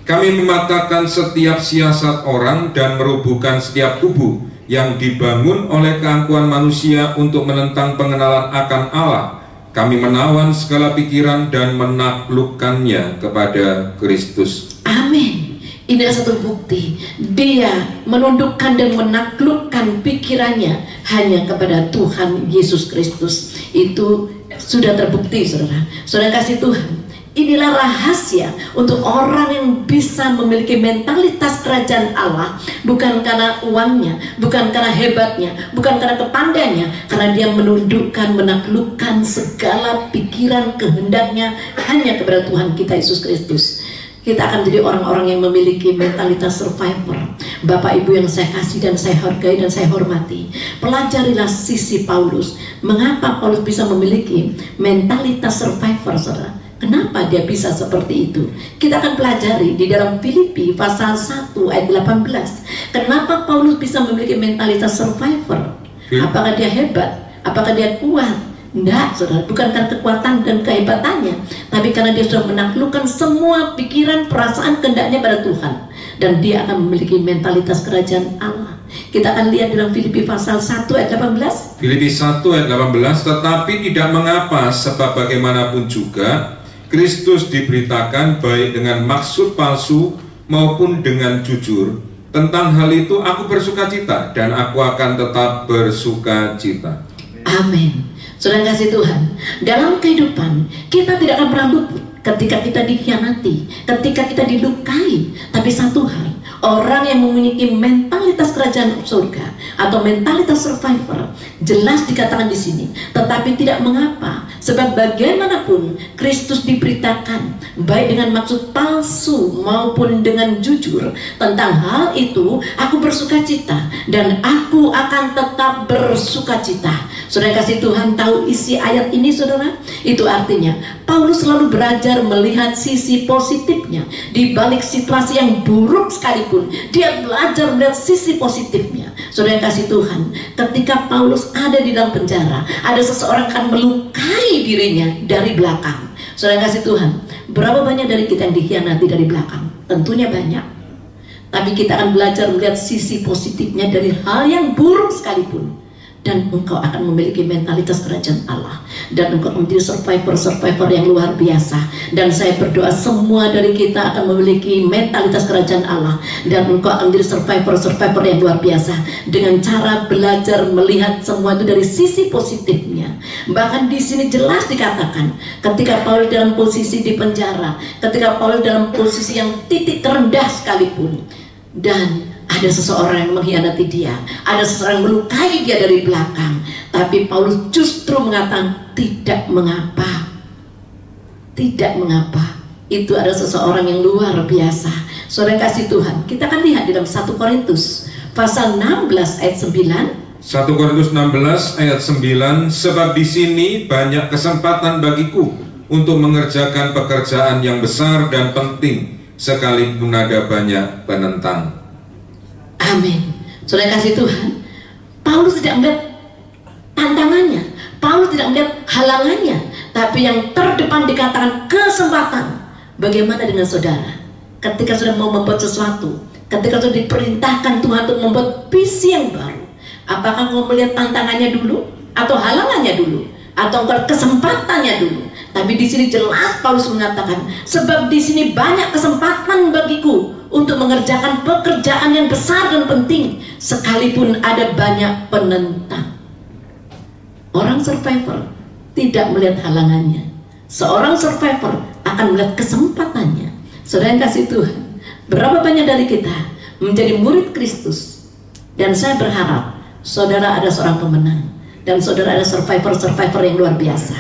S4: Kami mematahkan setiap siasat orang dan merubuhkan setiap kubu yang dibangun oleh keangkuhan manusia untuk menentang pengenalan akan Allah. Kami menawan segala pikiran dan menaklukkannya kepada Kristus.
S3: Amin. Ini adalah satu bukti. Dia menundukkan dan menaklukkan pikirannya hanya kepada Tuhan Yesus Kristus. Itu sudah terbukti, saudara. Saudara kasih Tuhan, inilah rahasia untuk orang yang bisa memiliki mentalitas kerajaan Allah. Bukan karena uangnya, bukan karena hebatnya, bukan karena kepandaiannya, karena dia menundukkan, menaklukkan segala pikiran kehendaknya hanya kepada Tuhan kita Yesus Kristus. kita akan menjadi orang-orang yang memiliki mentalitas survivor. Bapak Ibu yang saya kasih dan saya hargai dan saya hormati, pelajarilah sisi Paulus. Mengapa Paulus bisa memiliki mentalitas survivor, saudara? Kenapa dia bisa seperti itu? Kita akan pelajari di dalam Filipi pasal 1 ayat 18. Kenapa Paulus bisa memiliki mentalitas survivor? Apakah dia hebat? Apakah dia kuat? Tidak, saudara, bukan karena kekuatan dan kehebatannya, tapi karena dia sudah menaklukkan semua pikiran, perasaan, kehendaknya pada Tuhan, dan dia akan memiliki mentalitas kerajaan Allah. Kita akan lihat dalam Filipi pasal 1 ayat 18.
S4: Filipi 1 ayat 18, tetapi tidak mengapa, sebab bagaimanapun juga Kristus diberitakan baik dengan maksud palsu maupun dengan jujur. Tentang hal itu aku bersukacita dan aku akan tetap bersukacita.
S3: Amin. Saudara kasih Tuhan, dalam kehidupan kita tidak akan pernah luput ketika kita dikhianati, ketika kita dilukai. Tapi satu hal, orang yang memiliki mentalitas kerajaan surga atau mentalitas survivor, jelas dikatakan di sini, tetapi tidak mengapa, sebab bagaimanapun Kristus diberitakan baik dengan maksud palsu maupun dengan jujur. Tentang hal itu aku bersukacita dan aku akan tetap bersukacita. Saudara kasih Tuhan, tahu isi ayat ini, saudara? Itu artinya Paulus selalu belajar melihat sisi positifnya di balik situasi yang buruk sekalipun. Dia belajar melihat sisi positifnya. Saudara kasih Tuhan, ketika Paulus ada di dalam penjara, ada seseorang akan melukai dirinya dari belakang. Saudara kasih Tuhan, berapa banyak dari kita yang dikhianati dari belakang? Tentunya banyak. Tapi kita akan belajar melihat sisi positifnya dari hal yang buruk sekalipun. Dan engkau akan memiliki mentalitas kerajaan Allah, dan engkau menjadi survivor yang luar biasa. Dan saya berdoa semua dari kita akan memiliki mentalitas kerajaan Allah, dan engkau akan menjadi survivor yang luar biasa dengan cara belajar melihat semua itu dari sisi positifnya. Bahkan di sini jelas dikatakan ketika Paulus dalam posisi di penjara, ketika Paulus dalam posisi yang titik terendah sekalipun, dan ada seseorang yang mengkhianati dia, ada seseorang yang melukai dia dari belakang, tapi Paulus justru mengatakan tidak mengapa, tidak mengapa. Itu ada seseorang yang luar biasa. Saudara kasih Tuhan, kita akan lihat di dalam 1 Korintus pasal 16 ayat 9.
S4: 1 Korintus 16 ayat 9, sebab di sini banyak kesempatan bagiku untuk mengerjakan pekerjaan yang besar dan penting, sekalipun ada banyak penentang.
S3: Amin. Saudara kasih Tuhan, Paulus tidak melihat tantangannya, Paulus tidak melihat halangannya, tapi yang terdepan dikatakan kesempatan. Bagaimana dengan saudara? Ketika sudah mau membuat sesuatu, ketika sudah diperintahkan Tuhan untuk membuat visi yang baru, apakah kau melihat tantangannya dulu, atau halangannya dulu, atau kesempatannya dulu? Tapi di sini jelas Paulus mengatakan, sebab di sini banyak kesempatan bagiku untuk mengerjakan pekerjaan yang besar dan penting, sekalipun ada banyak penentang. Orang survivor tidak melihat halangannya. Seorang survivor akan melihat kesempatannya. Saudara yang kasih Tuhan, berapa banyak dari kita menjadi murid Kristus? Dan saya berharap saudara ada seorang pemenang, dan saudara ada survivor yang luar biasa.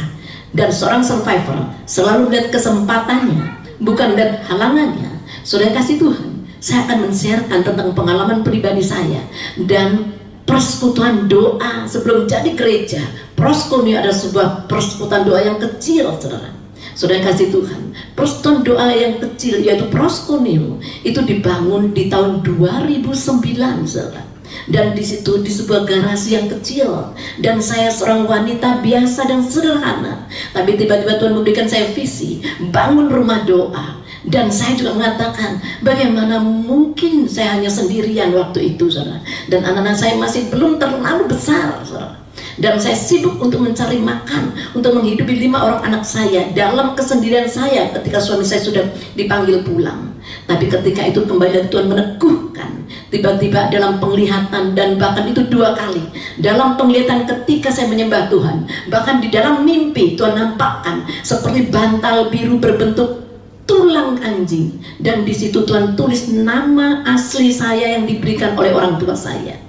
S3: Dan seorang survivor selalu melihat kesempatannya, bukan melihat halangannya. Saudara kasih Tuhan, saya akan men-sharekan tentang pengalaman pribadi saya dan persekutuan doa sebelum jadi gereja. Proskuneo ada sebuah persekutuan doa yang kecil, saudara. Saudara kasih Tuhan, persekutuan doa yang kecil yaitu Proskuneo itu dibangun di tahun 2009, saudara. Dan di situ di sebuah garasi yang kecil, dan saya seorang wanita biasa dan sederhana, tapi tiba-tiba Tuhan memberikan saya visi bangun rumah doa. Dan saya juga mengatakan, bagaimana mungkin saya hanya sendirian waktu itu, saudara, dan anak-anak saya masih belum terlalu besar, saudara. Dan saya sibuk untuk mencari makan, untuk menghidupi 5 orang anak saya dalam kesendirian saya ketika suami saya sudah dipanggil pulang. Tapi ketika itu kembali Tuhan meneguhkan, tiba-tiba dalam penglihatan, dan bahkan itu 2 kali dalam penglihatan ketika saya menyembah Tuhan, bahkan di dalam mimpi Tuhan nampakkan seperti bantal biru berbentuk tulang anjing, dan di situ Tuhan tulis nama asli saya yang diberikan oleh orang tua saya.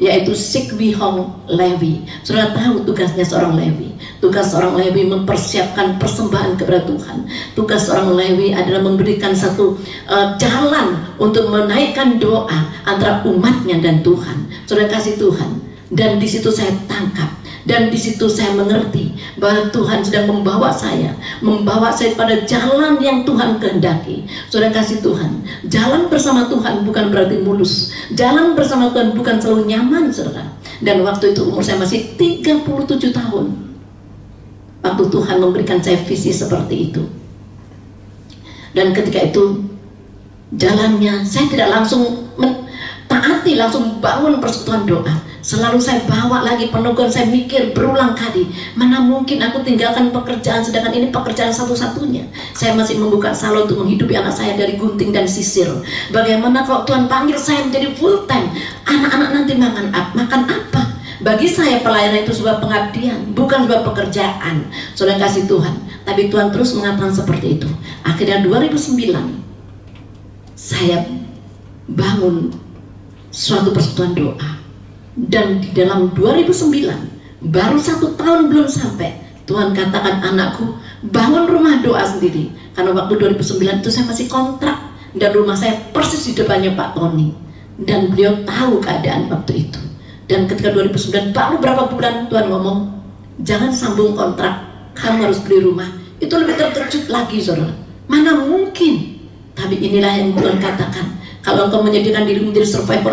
S3: yaitu Sikwi Hong Lewi. Saudara tahu tugasnya seorang Lewi. Tugas seorang Lewi mempersiapkan persembahan kepada Tuhan. Tugas seorang Lewi adalah memberikan satu jalan untuk menaikkan doa antara umatnya dan Tuhan. Saudara kasih Tuhan, dan di situ saya tangkap, dan di situ saya mengerti bahwa Tuhan sedang membawa saya pada jalan yang Tuhan kehendaki. Saudara kasih Tuhan, jalan bersama Tuhan bukan berarti mulus. Jalan bersama Tuhan bukan selalu nyaman, saudara. Dan waktu itu umur saya masih 37 tahun. Waktu Tuhan memberikan saya visi seperti itu. Dan ketika itu jalannya saya tidak langsung taati, langsung bangun persekutuan doa. Selalu saya bawa lagi peneguhan, saya mikir berulang kali, mana mungkin aku tinggalkan pekerjaan, sedangkan ini pekerjaan satu-satunya. Saya masih membuka salon untuk menghidupi anak saya dari gunting dan sisir. Bagaimana kalau Tuhan panggil saya menjadi full time? Anak-anak nanti makan apa? Bagi saya pelayanan itu sebuah pengabdian, bukan sebuah pekerjaan. Saudara kasih Tuhan. Tapi Tuhan terus mengatakan seperti itu. Akhirnya 2009 saya bangun suatu persekutuan doa. Dan di dalam 2009, baru 1 tahun belum sampai, Tuhan katakan, anakku, bangun rumah doa sendiri. Karena waktu 2009 itu saya masih kontrak, dan rumah saya persis di depannya Pak Tony. Dan beliau tahu keadaan waktu itu. Dan ketika 2009, baru berapa bulan Tuhan ngomong, jangan sambung kontrak, kamu harus beli rumah. Itu lebih terkejut lagi, saudara. Mana mungkin? Tapi inilah yang Tuhan katakan. Kalau engkau menyediakan diri menjadi survivor,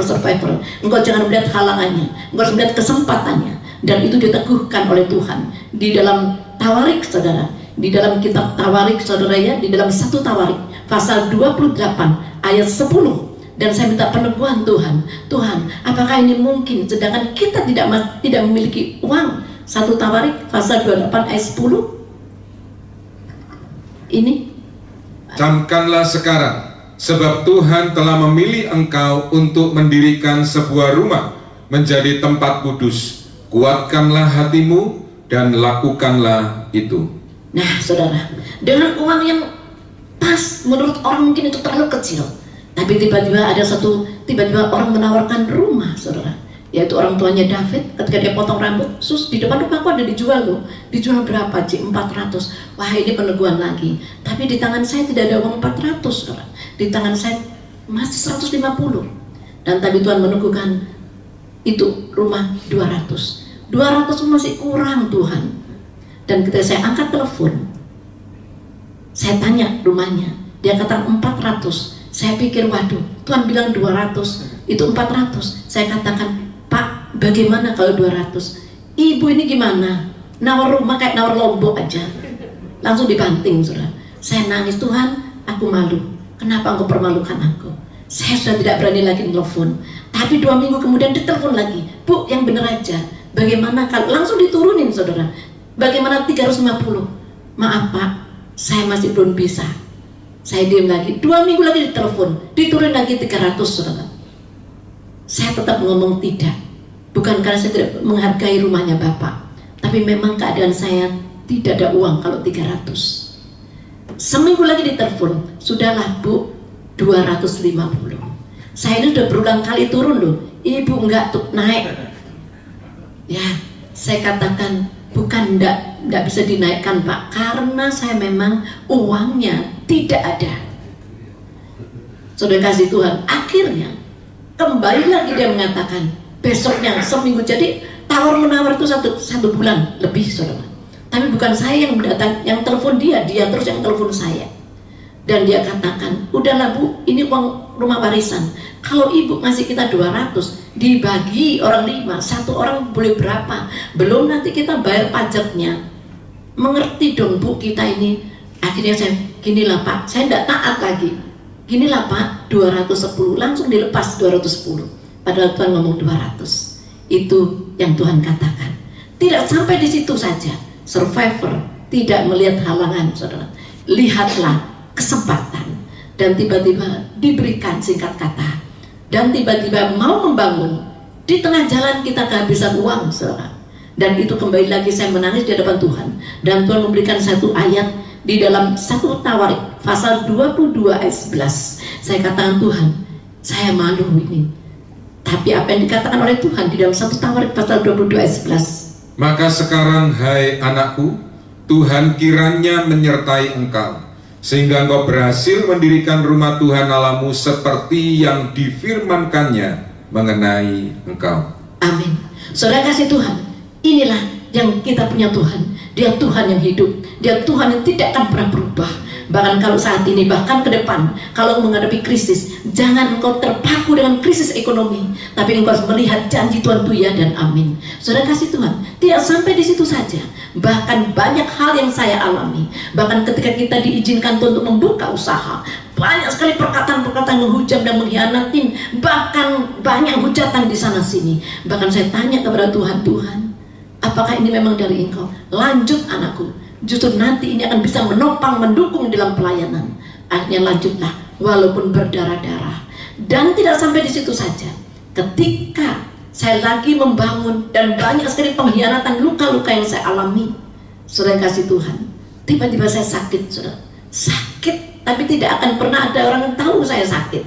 S3: engkau jangan melihat halangannya, engkau harus melihat kesempatannya. Dan itu diteguhkan oleh Tuhan di dalam Tawarik, saudara. Di dalam kitab Tawarik, saudara ya, di dalam 1 Tawarik pasal 28 ayat 10. Dan saya minta peneguhan Tuhan. Tuhan, apakah ini mungkin sedangkan kita tidak memiliki uang? 1 Tawarik pasal 28 ayat 10. Ini
S4: camkanlah sekarang, sebab Tuhan telah memilih engkau untuk mendirikan sebuah rumah menjadi tempat kudus. Kuatkanlah hatimu dan lakukanlah itu.
S3: Nah, saudara, dengan uang yang pas, menurut orang mungkin itu terlalu kecil. Tapi tiba-tiba orang menawarkan rumah, saudara. Yaitu orang tuanya David, ketika dia potong rambut, sus, di depan rumahku ada dijual loh. Dijual berapa? 400. Wah, ini peneguhan lagi. Tapi di tangan saya tidak ada uang 400, saudara. Di tangan saya masih 150. Dan tapi Tuhan meneguhkan itu rumah 200. 200 masih kurang, Tuhan. Dan ketika saya angkat telepon, saya tanya rumahnya, dia kata 400. Saya pikir, waduh, Tuhan bilang 200, itu 400. Saya katakan, Pak, bagaimana kalau 200? Ibu ini gimana? Nawar rumah kayak nawar lombok aja. Langsung dibanting, saudara. Saya nangis, Tuhan, aku malu. Kenapa engkau permalukan aku? Saya sudah tidak berani lagi telepon. Tapi 2 minggu kemudian ditelepon lagi. Bu, yang bener aja. Bagaimana kalau langsung diturunin, saudara? Bagaimana 350? Maaf, Pak, saya masih belum bisa. Saya diam lagi. 2 minggu lagi ditelepon, diturunin lagi 300, saudara. Saya tetap ngomong tidak. Bukan karena saya tidak menghargai rumahnya Bapak, tapi memang keadaan saya tidak ada uang kalau 300. Seminggu lagi ditelepon, sudahlah Bu, 250. Saya ini sudah berulang kali turun loh. Ibu enggak tuh naik. Ya, saya katakan bukan enggak bisa dinaikkan Pak, karena saya memang uangnya tidak ada. Saudara kasih Tuhan, akhirnya kembali lagi dia mengatakan besoknya seminggu. Jadi tawar menawar itu satu bulan lebih, saudara. Tapi bukan saya yang datang, yang telepon dia terus yang telepon saya. Dan dia katakan, udahlah Bu, ini uang rumah warisan. Kalau ibu ngasih kita 200, dibagi orang 5, satu orang boleh berapa? Belum nanti kita bayar pajaknya. Mengerti dong Bu kita ini. Akhirnya saya, ginilah Pak, saya tidak taat lagi. Ginilah Pak, 210, langsung dilepas 210. Padahal Tuhan ngomong 200. Itu yang Tuhan katakan. Tidak sampai di situ saja. Survivor tidak melihat halangan, saudara. Lihatlah kesempatan. Dan tiba-tiba diberikan singkat kata. Dan tiba-tiba mau membangun. Di tengah jalan kita kehabisan uang, saudara. Dan itu kembali lagi saya menangis di hadapan Tuhan. Dan Tuhan memberikan satu ayat di dalam 1 Tawarik pasal 22 ayat 11. Saya katakan, Tuhan, saya malu ini. Tapi apa yang dikatakan oleh Tuhan di dalam 1 Tawarik pasal 22 ayat 11.
S4: Maka sekarang hai anakku, Tuhan kiranya menyertai engkau, sehingga engkau berhasil mendirikan rumah Tuhan Allahmu seperti yang difirmankannya mengenai engkau.
S3: Amin. Saudara kasih Tuhan, inilah yang kita punya Tuhan. Dia Tuhan yang hidup, dia Tuhan yang tidak akan pernah berubah. Bahkan kalau saat ini, bahkan ke depan, kalau menghadapi krisis, jangan engkau terpaku dengan krisis ekonomi, tapi engkau harus melihat janji Tuhan itu ya dan amin. Saudara kasih Tuhan, tidak sampai di situ saja. Bahkan banyak hal yang saya alami. Bahkan ketika kita diizinkan Tuhan untuk membuka usaha, banyak sekali perkataan-perkataan menghujam dan mengkhianatin. Bahkan banyak hujatan di sana sini. Bahkan saya tanya kepada Tuhan, Tuhan, apakah ini memang dari Engkau? Lanjut anakku, justru nanti ini akan bisa menopang, mendukung dalam pelayanan. Akhirnya lanjutlah, walaupun berdarah-darah. Dan tidak sampai di situ saja. Ketika saya lagi membangun dan banyak sekali pengkhianatan, luka-luka yang saya alami, saudara kasih Tuhan, tiba-tiba saya sakit, saudara. Sakit, tapi tidak akan pernah ada orang yang tahu saya sakit.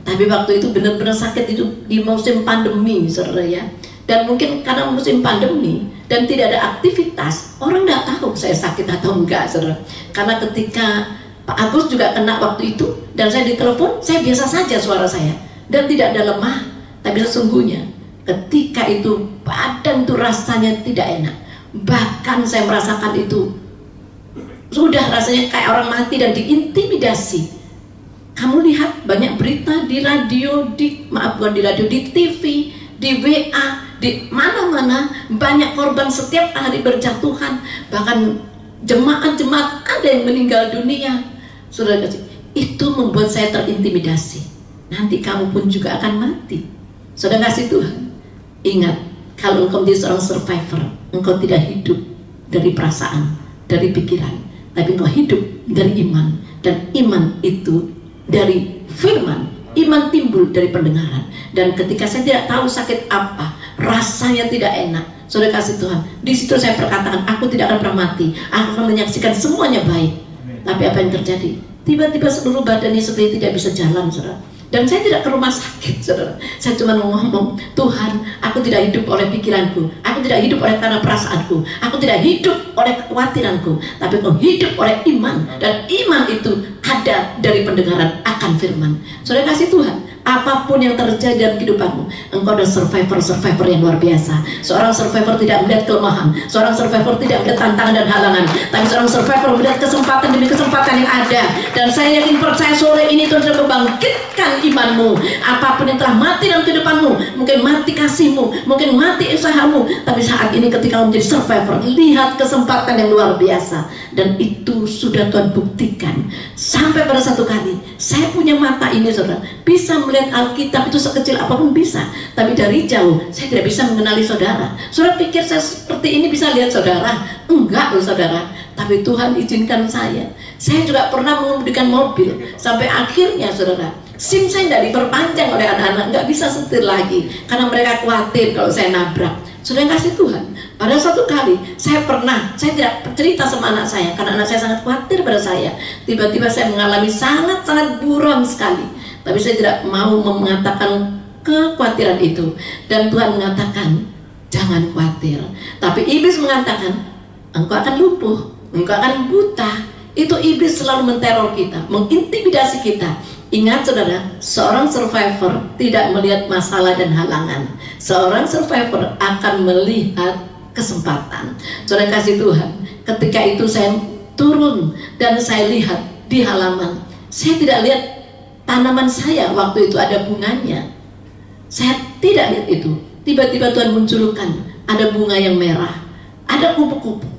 S3: Tapi waktu itu benar-benar sakit itu di musim pandemi, saudara ya. Dan mungkin karena musim pandemi dan tidak ada aktivitas, orang tidak tahu saya sakit atau enggak, saudara. Karena ketika Pak Agus juga kena waktu itu dan saya ditelepon, saya biasa saja suara saya dan tidak ada lemah, tapi sesungguhnya ketika itu badan itu rasanya tidak enak. Bahkan saya merasakan itu sudah rasanya kayak orang mati dan diintimidasi. Kamu lihat banyak berita di radio, bukan di radio, di TV, di WA, di mana-mana banyak korban setiap hari berjatuhan. Bahkan jemaat-jemaat ada yang meninggal dunia. Saudara kasih, itu membuat saya terintimidasi. Nanti kamu pun juga akan mati. Saudara kasih Tuhan, ingat, kalau engkau menjadi seorang survivor, engkau tidak hidup dari perasaan, dari pikiran, tapi engkau hidup dari iman. Dan iman itu dari firman. Iman timbul dari pendengaran. Dan ketika saya tidak tahu sakit apa, rasanya tidak enak, saudara kasih Tuhan, di situ saya perkatakan, aku tidak akan pernah mati, aku akan menyaksikan semuanya baik. Tapi apa yang terjadi? Tiba-tiba seluruh badannya seperti tidak bisa jalan, saudara. Dan saya tidak ke rumah sakit, saudara. Saya cuma ngomong, Tuhan, aku tidak hidup oleh pikiranku, aku tidak hidup oleh karena perasaanku, aku tidak hidup oleh kekhawatiranku, tapi aku hidup oleh iman. Dan iman itu ada dari pendengaran akan firman. Saudara kasih Tuhan, apapun yang terjadi dalam kehidupanmu, engkau adalah survivor yang luar biasa. Seorang survivor tidak melihat kelemahan, seorang survivor tidak melihat tantangan dan halangan, tapi seorang survivor melihat kesempatan demi kesempatan yang ada. Dan saya yakin percaya sore ini Tuhan sudah membangkitkan imanmu. Apapun yang telah mati dalam kehidupanmu, mungkin mati kasihmu, mungkin mati usahamu, tapi saat ini ketika kamu menjadi survivor, lihat kesempatan yang luar biasa. Dan itu sudah Tuhan buktikan. Sampai pada satu kali saya punya mata ini, saudara, bisa melihat Alkitab itu sekecil apapun bisa, tapi dari jauh saya tidak bisa mengenali saudara. Saudara pikir saya seperti ini bisa lihat saudara? Enggak loh saudara. Tapi Tuhan izinkan saya. Saya juga pernah mengemudikan mobil sampai akhirnya saudara, SIM saya tidak diperpanjang oleh anak-anak, nggak bisa setir lagi karena mereka khawatir kalau saya nabrak. Saudara kasih Tuhan, pada suatu kali saya tidak cerita sama anak saya karena anak saya sangat khawatir pada saya. Tiba-tiba saya mengalami sangat-sangat buram sekali, tapi saya tidak mau mengatakan kekhawatiran itu. Dan Tuhan mengatakan, jangan khawatir. Tapi iblis mengatakan, engkau akan lumpuh, engkau akan buta. Itu iblis selalu menteror kita, mengintimidasi kita. Ingat saudara, seorang survivor tidak melihat masalah dan halangan. Seorang survivor akan melihat kesempatan. Saudara kasih Tuhan, ketika itu saya turun dan saya lihat di halaman, saya tidak lihat tanaman saya waktu itu ada bunganya. Saya tidak lihat itu. Tiba-tiba Tuhan munculkan ada bunga yang merah, ada kupu-kupu,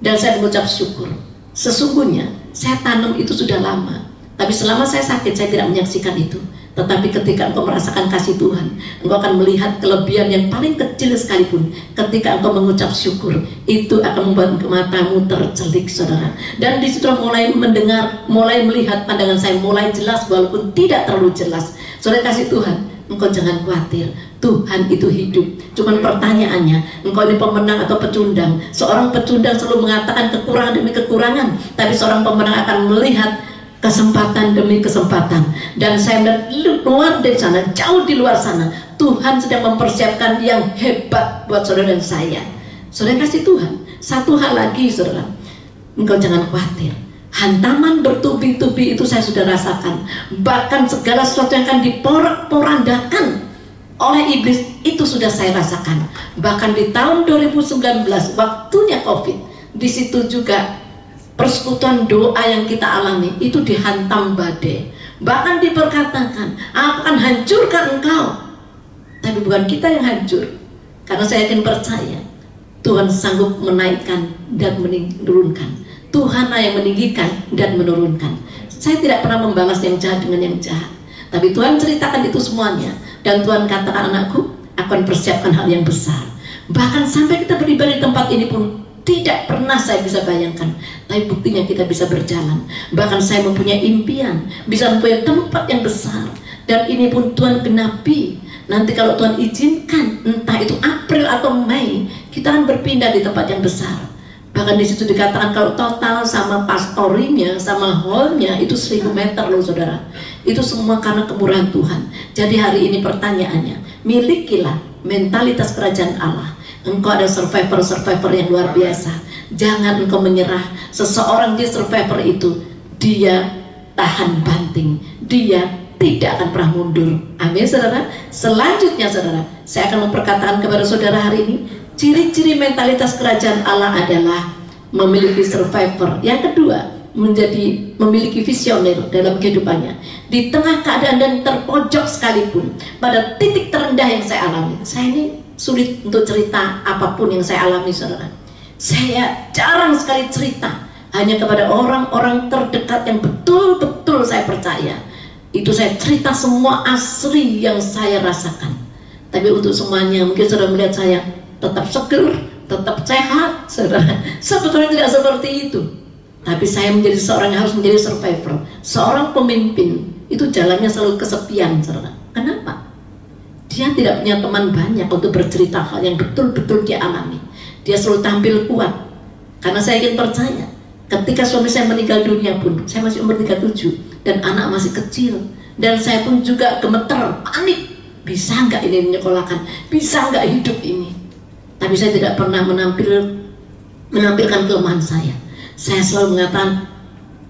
S3: dan saya mengucap syukur. Sesungguhnya saya tanam itu sudah lama, tapi selama saya sakit saya tidak menyaksikan itu. Tetapi ketika engkau merasakan kasih Tuhan, engkau akan melihat kelebihan yang paling kecil sekalipun. Ketika engkau mengucap syukur, itu akan membuat matamu tercelik, saudara. Dan di situ mulai mendengar, mulai melihat, pandangan saya mulai jelas walaupun tidak terlalu jelas. Saudara kasih Tuhan, engkau jangan khawatir, Tuhan itu hidup. Cuman pertanyaannya, engkau ini pemenang atau pecundang? Seorang pecundang selalu mengatakan kekurangan demi kekurangan, tapi seorang pemenang akan melihat kesempatan demi kesempatan, dan saya melihat luar dari sana, jauh di luar sana, Tuhan sedang mempersiapkan yang hebat buat saudara dan saya. Saudara kasih Tuhan, satu hal lagi saudara, engkau jangan khawatir. Hantaman bertubi-tubi itu saya sudah rasakan. Bahkan segala sesuatu yang akan diporak-porandakan oleh iblis itu sudah saya rasakan. Bahkan di tahun 2019 waktunya COVID, di situ juga persekutuan doa yang kita alami itu dihantam badai. Bahkan diperkatakan, aku akan hancurkan engkau. Tapi bukan kita yang hancur, karena saya yakin percaya Tuhan sanggup menaikkan dan menurunkan. Tuhan yang meninggikan dan menurunkan. Saya tidak pernah membalas yang jahat dengan yang jahat, tapi Tuhan ceritakan itu semuanya. Dan Tuhan katakan, anakku, akan persiapkan hal yang besar. Bahkan sampai kita beribadah di tempat ini pun tidak pernah saya bisa bayangkan, tapi buktinya kita bisa berjalan. Bahkan saya mempunyai impian, bisa mempunyai tempat yang besar, dan ini pun Tuhan genapi. Nanti kalau Tuhan izinkan, entah itu April atau Mei, kita akan berpindah di tempat yang besar. Bahkan di situ dikatakan kalau total sama pastorinya, sama hallnya itu 1000 meter loh saudara. Itu semua karena kemurahan Tuhan. Jadi hari ini pertanyaannya, milikilah mentalitas kerajaan Allah. Engkau ada survivor yang luar biasa. Jangan engkau menyerah. Seseorang di survivor itu, dia tahan banting, dia tidak akan pernah mundur. Amin saudara. Selanjutnya saudara, saya akan memperkatakan kepada saudara hari ini, ciri-ciri mentalitas kerajaan Allah adalah memiliki survivor. Yang kedua, memiliki visioner dalam kehidupannya. Di tengah keadaan dan terpojok sekalipun, pada titik terendah yang saya alami, saya ini sulit untuk cerita apapun yang saya alami saudara. Saya jarang sekali cerita, hanya kepada orang-orang terdekat yang betul-betul saya percaya. Itu saya cerita semua asli yang saya rasakan. Tapi untuk semuanya mungkin saudara melihat saya tetap seger, tetap sehat saudara. Sebetulnya tidak seperti itu. Tapi saya menjadi seorang yang harus menjadi survivor. Seorang pemimpin itu jalannya selalu kesepian saudara. Kenapa? Dia tidak punya teman banyak untuk bercerita hal yang betul-betul dia alami. Dia selalu tampil kuat. Karena saya ingin percaya, ketika suami saya meninggal dunia pun, saya masih umur 37 dan anak masih kecil. Dan saya pun juga gemeter, panik. Bisa nggak ini menyekolahkan? Bisa nggak hidup ini? Tapi saya tidak pernah menampilkan kelemahan saya. Saya selalu mengatakan,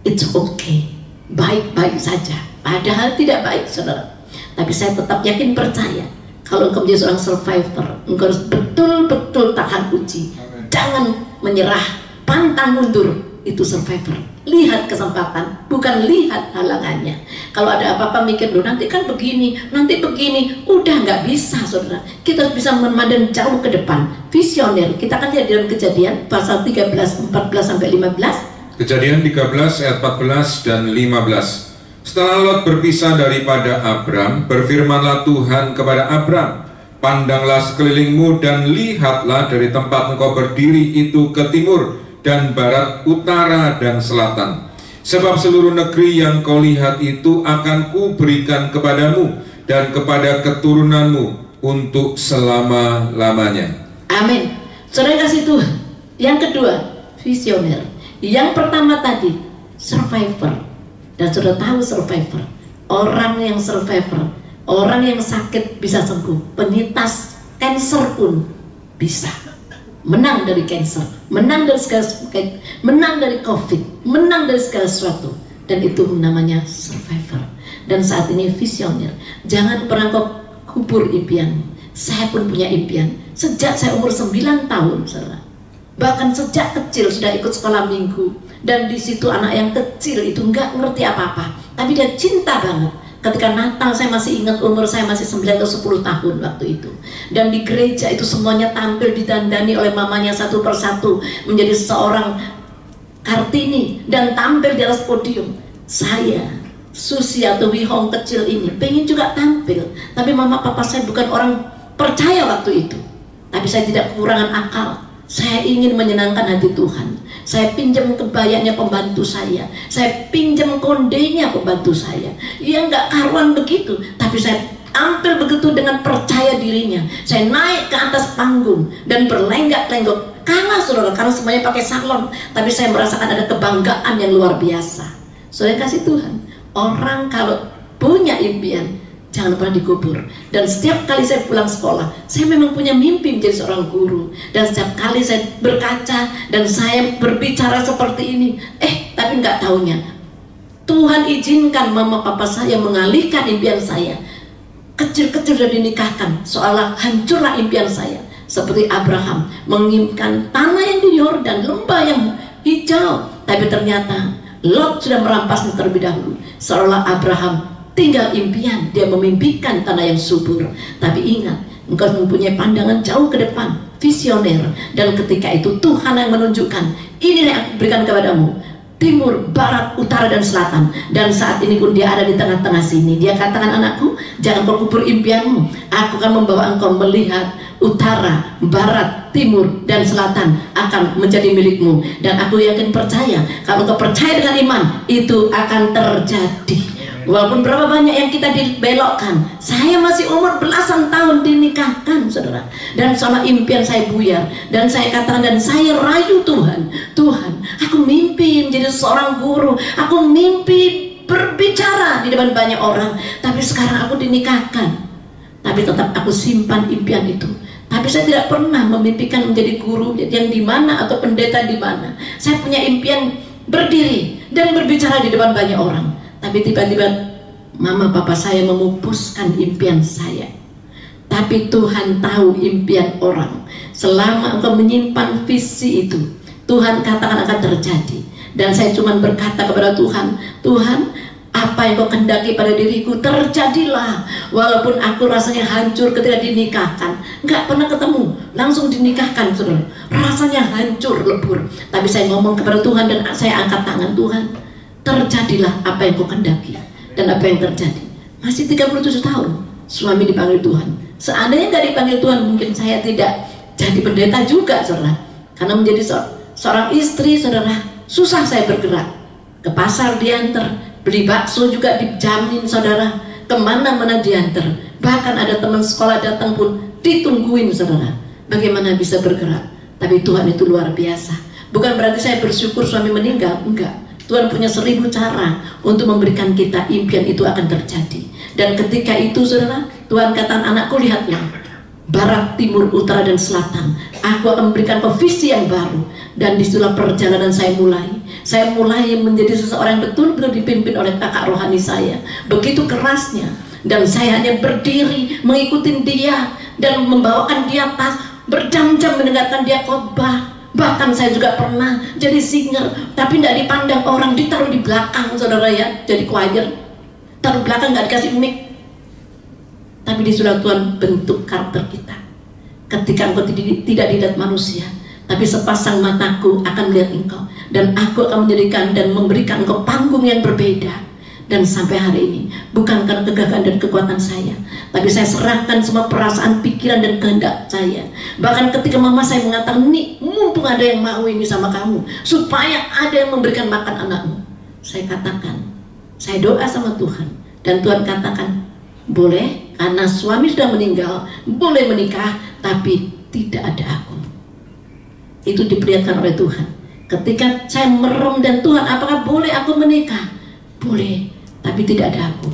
S3: it's okay, baik-baik saja. Padahal tidak baik saudara. Tapi saya tetap yakin percaya, kalau engkau menjadi seorang survivor, engkau harus betul-betul tahan uji. Jangan menyerah, pantang mundur. Itu survivor. Lihat kesempatan, bukan lihat halangannya. Kalau ada apa-apa mikir, loh nanti kan begini, nanti begini. Udah nggak bisa saudara. Kita bisa memandang jauh ke depan. Visioner. Kita akan lihat dalam Kejadian pasal 13, 14 sampai 15.
S4: Kejadian 13 ayat 14 dan 15. Setelah Lot berpisah daripada Abram, berfirmanlah Tuhan kepada Abram, pandanglah sekelilingmu dan lihatlah dari tempat engkau berdiri itu ke timur dan barat, utara dan selatan. Sebab seluruh negeri yang kau lihat itu akan kuberikan kepadamu dan kepada keturunanmu untuk selama-lamanya.
S3: Amin. Saudara kasih Tuhan. Yang kedua, visioner. Yang pertama tadi, survivor. Dan sudah tahu survivor, orang yang survivor, orang yang sakit bisa sembuh, penyintas kanker pun bisa menang dari kanker, menang dari segala, menang dari COVID, menang dari segala sesuatu. Dan itu namanya survivor. Dan saat ini visioner. Jangan pernah kau kubur impian. Saya pun punya impian sejak saya umur 9 tahun saudara. Bahkan sejak kecil sudah ikut sekolah minggu. Dan di situ anak yang kecil itu nggak ngerti apa-apa, tapi dia cinta banget. Ketika Natal saya masih ingat umur saya masih 9 atau 10 tahun waktu itu. Dan di gereja itu semuanya tampil didandani oleh mamanya satu persatu menjadi seorang Kartini dan tampil di atas podium. Saya, Susi atau Wihong kecil ini pengen juga tampil, tapi mama papa saya bukan orang percaya waktu itu. Tapi saya tidak kekurangan akal. Saya ingin menyenangkan hati Tuhan. Saya pinjam kebayanya pembantu saya pinjam kondenya pembantu saya. Ya nggak karuan begitu, tapi saya tampil begitu dengan percaya dirinya. Saya naik ke atas panggung dan berlenggak-lenggok. Kalah saudara, karena semuanya pakai salon, tapi saya merasakan ada kebanggaan yang luar biasa. Saudara kasih Tuhan, orang kalau punya impian jangan pernah dikubur. Dan setiap kali saya pulang sekolah, saya memang punya mimpi menjadi seorang guru. Dan setiap kali saya berkaca dan saya berbicara seperti ini, tapi nggak taunya Tuhan izinkan mama papa saya mengalihkan impian saya. Kecil-kecil sudah dinikahkan, seolah hancurlah impian saya. Seperti Abraham menginginkan tanah yang di Yordan, lembah yang hijau, tapi ternyata Lot sudah merampasnya terlebih dahulu. Seolah Abraham tinggal impian, dia memimpikan tanah yang subur. Tapi ingat, engkau mempunyai pandangan jauh ke depan, visioner. Dan ketika itu Tuhan yang menunjukkan, ini yang aku berikan kepadamu, timur, barat, utara, dan selatan. Dan saat ini pun dia ada di tengah-tengah sini. Dia katakan, anakku, jangan kau kubur impianmu. Aku akan membawa engkau melihat utara, barat, timur, dan selatan akan menjadi milikmu. Dan aku yakin percaya, kalau engkau percaya dengan iman, itu akan terjadi. Walaupun berapa banyak yang kita dibelokkan. Saya masih umur belasan tahun dinikahkan, saudara. Dan sama impian saya buyar. Dan saya katakan, dan saya rayu Tuhan. Tuhan, aku mimpi menjadi seorang guru. Aku mimpi berbicara di depan banyak orang. Tapi sekarang aku dinikahkan. Tapi tetap aku simpan impian itu. Tapi saya tidak pernah memimpikan menjadi guru yang di mana atau pendeta di mana. Saya punya impian berdiri dan berbicara di depan banyak orang. Tapi tiba-tiba mama papa saya memupuskan impian saya. Tapi Tuhan tahu impian orang. Selama engkau menyimpan visi itu, Tuhan katakan akan terjadi. Dan saya cuma berkata kepada Tuhan, Tuhan, apa yang kau kendaki pada diriku terjadilah. Walaupun aku rasanya hancur ketika dinikahkan, nggak pernah ketemu, langsung dinikahkan, saudara. Rasanya hancur, lebur. Tapi saya ngomong kepada Tuhan dan saya angkat tangan, Tuhan, terjadilah apa yang kau kendaki. Dan apa yang terjadi? Masih 37 tahun suami dipanggil Tuhan. Seandainya nggak dipanggil Tuhan, mungkin saya tidak jadi pendeta juga, saudara. Karena menjadi seorang istri, saudara, susah saya bergerak. Ke pasar diantar, beli bakso juga dijamin, saudara. Kemana-mana diantar. Bahkan ada teman sekolah datang pun ditungguin, saudara. Bagaimana bisa bergerak? Tapi Tuhan itu luar biasa. Bukan berarti saya bersyukur suami meninggal, enggak. Tuhan punya 1000 cara untuk memberikan kita impian itu akan terjadi. Dan ketika itu, saudara, Tuhan katakan, anakku, lihatlah, barat, timur, utara, dan selatan, aku akan memberikan kau visi yang baru. Dan disitulah perjalanan saya mulai. Saya mulai menjadi seseorang yang betul-betul dipimpin oleh kakak rohani saya. Begitu kerasnya. Dan saya hanya berdiri mengikuti dia dan membawakan dia tas, berjam-jam mendengarkan dia khotbah. Bahkan saya juga pernah jadi singer, tapi tidak dipandang orang, ditaruh di belakang, saudara ya, jadi choir, taruh belakang, nggak dikasih mic. Tapi disitulah Tuhan bentuk karakter kita. Ketika engkau tidak dilihat manusia, tapi sepasang mataku akan melihat engkau, dan aku akan menjadikan dan memberikan engkau panggung yang berbeda. Dan sampai hari ini, bukan karena kegagahan dan kekuatan saya, tapi saya serahkan semua perasaan, pikiran, dan kehendak saya. Bahkan ketika mama saya mengatakan, nih, mumpung ada yang mau ini sama kamu, supaya ada yang memberikan makan anakmu. Saya katakan, saya doa sama Tuhan, dan Tuhan katakan, boleh, karena suami sudah meninggal, boleh menikah, tapi tidak ada aku. Itu diperlihatkan oleh Tuhan. Ketika saya merem, dan Tuhan, apakah boleh aku menikah? Boleh, tapi tidak ada aku.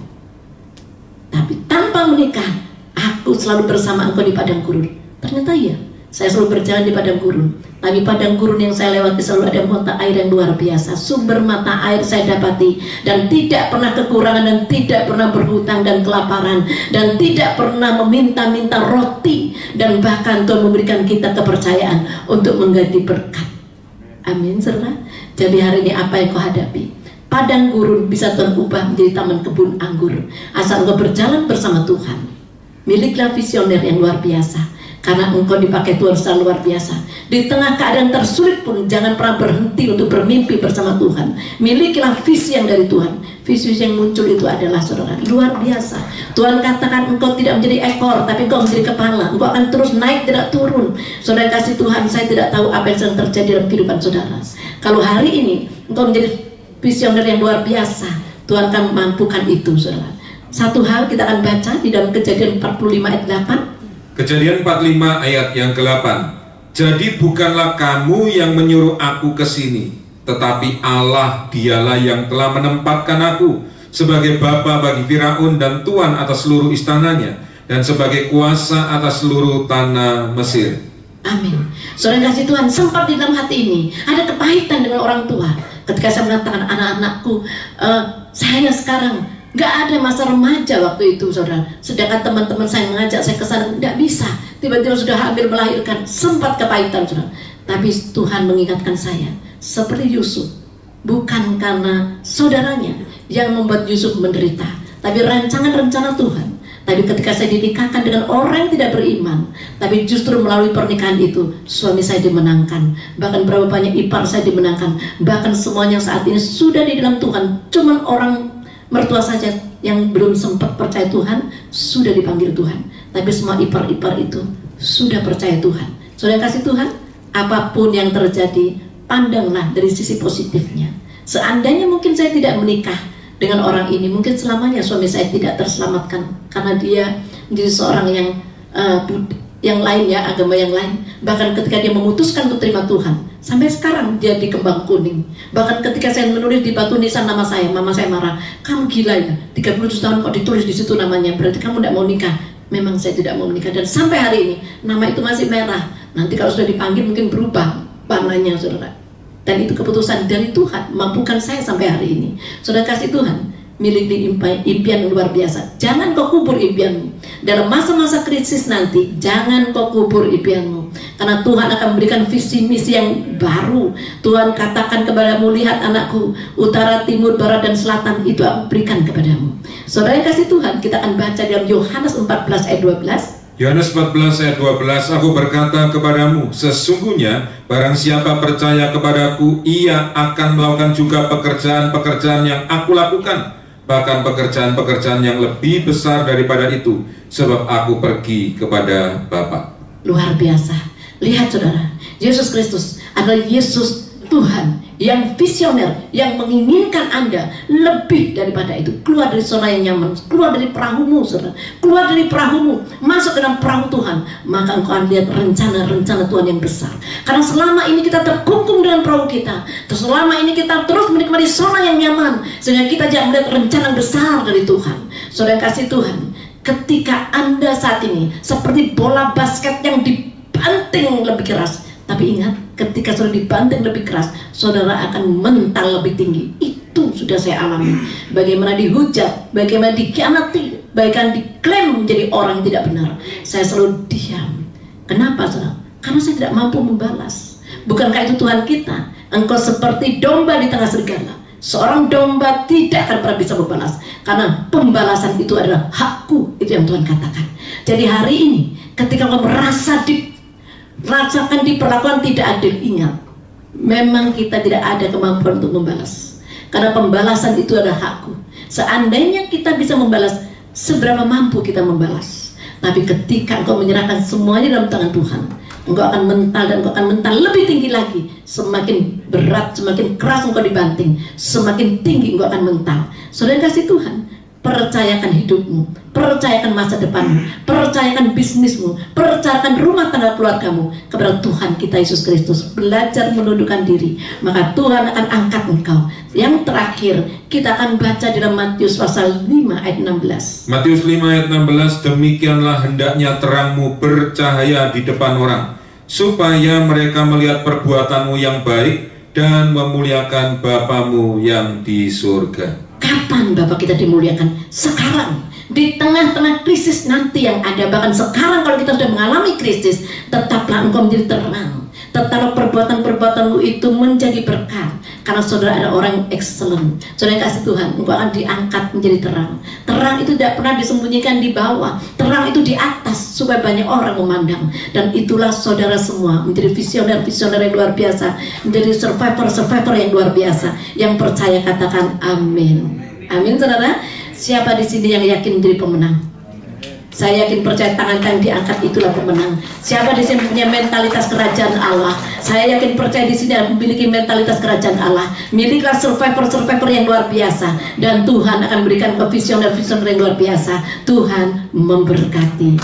S3: Tapi tanpa menikah, aku selalu bersama engkau di padang gurun. Ternyata iya, saya selalu berjalan di padang gurun. Tapi padang gurun yang saya lewati selalu ada mata air yang luar biasa. Sumber mata air saya dapati, dan tidak pernah kekurangan, dan tidak pernah berhutang dan kelaparan, dan tidak pernah meminta-minta roti. Dan bahkan Tuhan memberikan kita kepercayaan untuk mengganti berkat. Amin, saudara. Jadi hari ini apa yang kau hadapi? Padang gurun bisa Tuhan ubah menjadi taman kebun anggur, asal engkau berjalan bersama Tuhan. Miliklah visioner yang luar biasa, karena engkau dipakai Tuhan secara luar biasa. Di tengah keadaan tersulit pun jangan pernah berhenti untuk bermimpi bersama Tuhan. Milikilah visi yang dari Tuhan. Visi yang muncul itu adalah, saudara, luar biasa. Tuhan katakan engkau tidak menjadi ekor, tapi engkau menjadi kepala. Engkau akan terus naik, tidak turun. Saudara kasih Tuhan, saya tidak tahu apa yang sedang terjadi dalam kehidupan saudara. Kalau hari ini engkau menjadi visioner yang luar biasa, Tuhan akan mampukan itu, saudara. Satu hal kita akan baca di dalam Kejadian 45 ayat 8.
S4: Kejadian 45 ayat yang ke-8. Jadi bukanlah kamu yang menyuruh aku ke sini, tetapi Allah dialah yang telah menempatkan aku sebagai bapa bagi Firaun dan tuan atas seluruh istananya, dan sebagai kuasa atas seluruh tanah Mesir.
S3: Amin. Saudara kasih Tuhan, sempat di dalam hati ini ada kepahitan dengan orang tua. Ketika saya mengatakan anak-anakku, saya sekarang nggak ada masa remaja waktu itu, saudara. Sedangkan teman-teman saya mengajak saya ke sana, nggak bisa. Tiba-tiba sudah hampir melahirkan, sempat kepahitan, saudara. Tapi Tuhan mengingatkan saya, seperti Yusuf, bukan karena saudaranya yang membuat Yusuf menderita, tapi rancangan-rencana Tuhan. Tapi ketika saya dinikahkan dengan orang yang tidak beriman, tapi justru melalui pernikahan itu suami saya dimenangkan, bahkan berapa banyak ipar saya dimenangkan, bahkan semuanya saat ini sudah di dalam Tuhan. Cuman orang mertua saja yang belum sempat percaya Tuhan sudah dipanggil Tuhan, tapi semua ipar-ipar itu sudah percaya Tuhan. Saudara kasih Tuhan, apapun yang terjadi, pandanglah dari sisi positifnya. Seandainya mungkin saya tidak menikah dengan orang ini, mungkin selamanya suami saya tidak terselamatkan, karena dia menjadi seorang yang lain ya, agama yang lain. Bahkan ketika dia memutuskan untuk terima Tuhan, sampai sekarang dia di Kembang Kuning. Bahkan ketika saya menulis di batu nisan nama saya, mama saya marah, kamu gila ya, 37 tahun kok ditulis di situ namanya, berarti kamu tidak mau nikah. Memang saya tidak mau menikah, dan sampai hari ini nama itu masih merah. Nanti kalau sudah dipanggil mungkin berubah warnanya, saudara. Dan itu keputusan dari Tuhan, mampukan saya sampai hari ini. Saudara kasih Tuhan, miliki impian luar biasa. Jangan kau kubur impianmu. Dalam masa-masa krisis nanti, jangan kau kubur impianmu. Karena Tuhan akan memberikan visi misi yang baru. Tuhan katakan kepadamu, lihat anakku, utara, timur, barat, dan selatan itu aku berikan kepadamu. Saudara kasih Tuhan, kita akan baca dalam Yohanes 14 ayat 12.
S4: Yohanes 14 ayat 12, aku berkata kepadamu, sesungguhnya barang siapa percaya kepadaku, ia akan melakukan juga pekerjaan-pekerjaan yang aku lakukan, bahkan pekerjaan-pekerjaan yang lebih besar daripada itu, sebab aku pergi kepada Bapa.
S3: Luar biasa. Lihat saudara, Yesus Kristus adalah Yesus Tuhan yang visioner, yang menginginkan Anda lebih daripada itu. Keluar dari zona yang nyaman, keluar dari perahumu, saudara. Keluar dari perahumu, masuk ke dalam perahu Tuhan. Maka engkau akan lihat rencana-rencana Tuhan yang besar. Karena selama ini kita terkungkung dengan perahu kita, selama ini kita terus menikmati zona yang nyaman, sehingga kita tidak melihat rencana besar dari Tuhan. Saudara kasih Tuhan, ketika Anda saat ini seperti bola basket yang dibanting lebih keras, tapi ingat, ketika sudah dibanting lebih keras, saudara akan mental lebih tinggi. Itu sudah saya alami. Bagaimana dihujat, bagaimana dikhianati, bahkan diklaim menjadi orang yang tidak benar. Saya selalu diam. Kenapa, saudara? Karena saya tidak mampu membalas. Bukankah itu Tuhan kita? Engkau seperti domba di tengah serigala. Seorang domba tidak akan pernah bisa membalas, karena pembalasan itu adalah hakku. Itu yang Tuhan katakan. Jadi hari ini, ketika engkau rasakan diperlakukan tidak adil, ingat, memang kita tidak ada kemampuan untuk membalas, karena pembalasan itu adalah hakku. Seandainya kita bisa membalas, seberapa mampu kita membalas. Tapi ketika engkau menyerahkan semuanya dalam tangan Tuhan, engkau akan mental, dan engkau akan mental lebih tinggi lagi. Semakin berat, semakin keras engkau dibanting, semakin tinggi engkau akan mental. Saudara kasih Tuhan, percayakan hidupmu, percayakan masa depanmu, percayakan bisnismu, percayakan rumah tangga keluargamu kepada Tuhan kita Yesus Kristus. Belajar menundukkan diri, maka Tuhan akan angkat engkau. Yang terakhir, kita akan baca dalam Matius pasal 5 ayat 16.
S4: Matius 5 ayat 16, demikianlah hendaknya terangmu bercahaya di depan orang, supaya mereka melihat perbuatanmu yang baik dan memuliakan Bapamu yang di surga.
S3: Kapan Bapak kita dimuliakan? Sekarang, di tengah-tengah krisis nanti yang ada. Bahkan sekarang kalau kita sudah mengalami krisis, tetaplah engkau menjadi terang. Tetaplah perbuatan-perbuatanmu itu menjadi berkat, karena saudara ada orang yang excellent. Saudara kasih Tuhan, engkau akan diangkat menjadi terang. Terang itu tidak pernah disembunyikan di bawah, terang itu di atas, supaya banyak orang memandang. Dan itulah saudara semua menjadi visioner-visioner yang luar biasa, menjadi survivor-survivor yang luar biasa. Yang percaya katakan amin. Amin, saudara. Siapa di sini yang yakin menjadi pemenang? Saya yakin, percaya, tangan-tangan diangkat, itulah pemenang. Siapa di sini punya mentalitas kerajaan Allah? Saya yakin, percaya, di sini memiliki mentalitas kerajaan Allah. Miliklah survivor-survivor yang luar biasa, dan Tuhan akan berikan ke visioner-visioner yang luar biasa. Tuhan memberkati.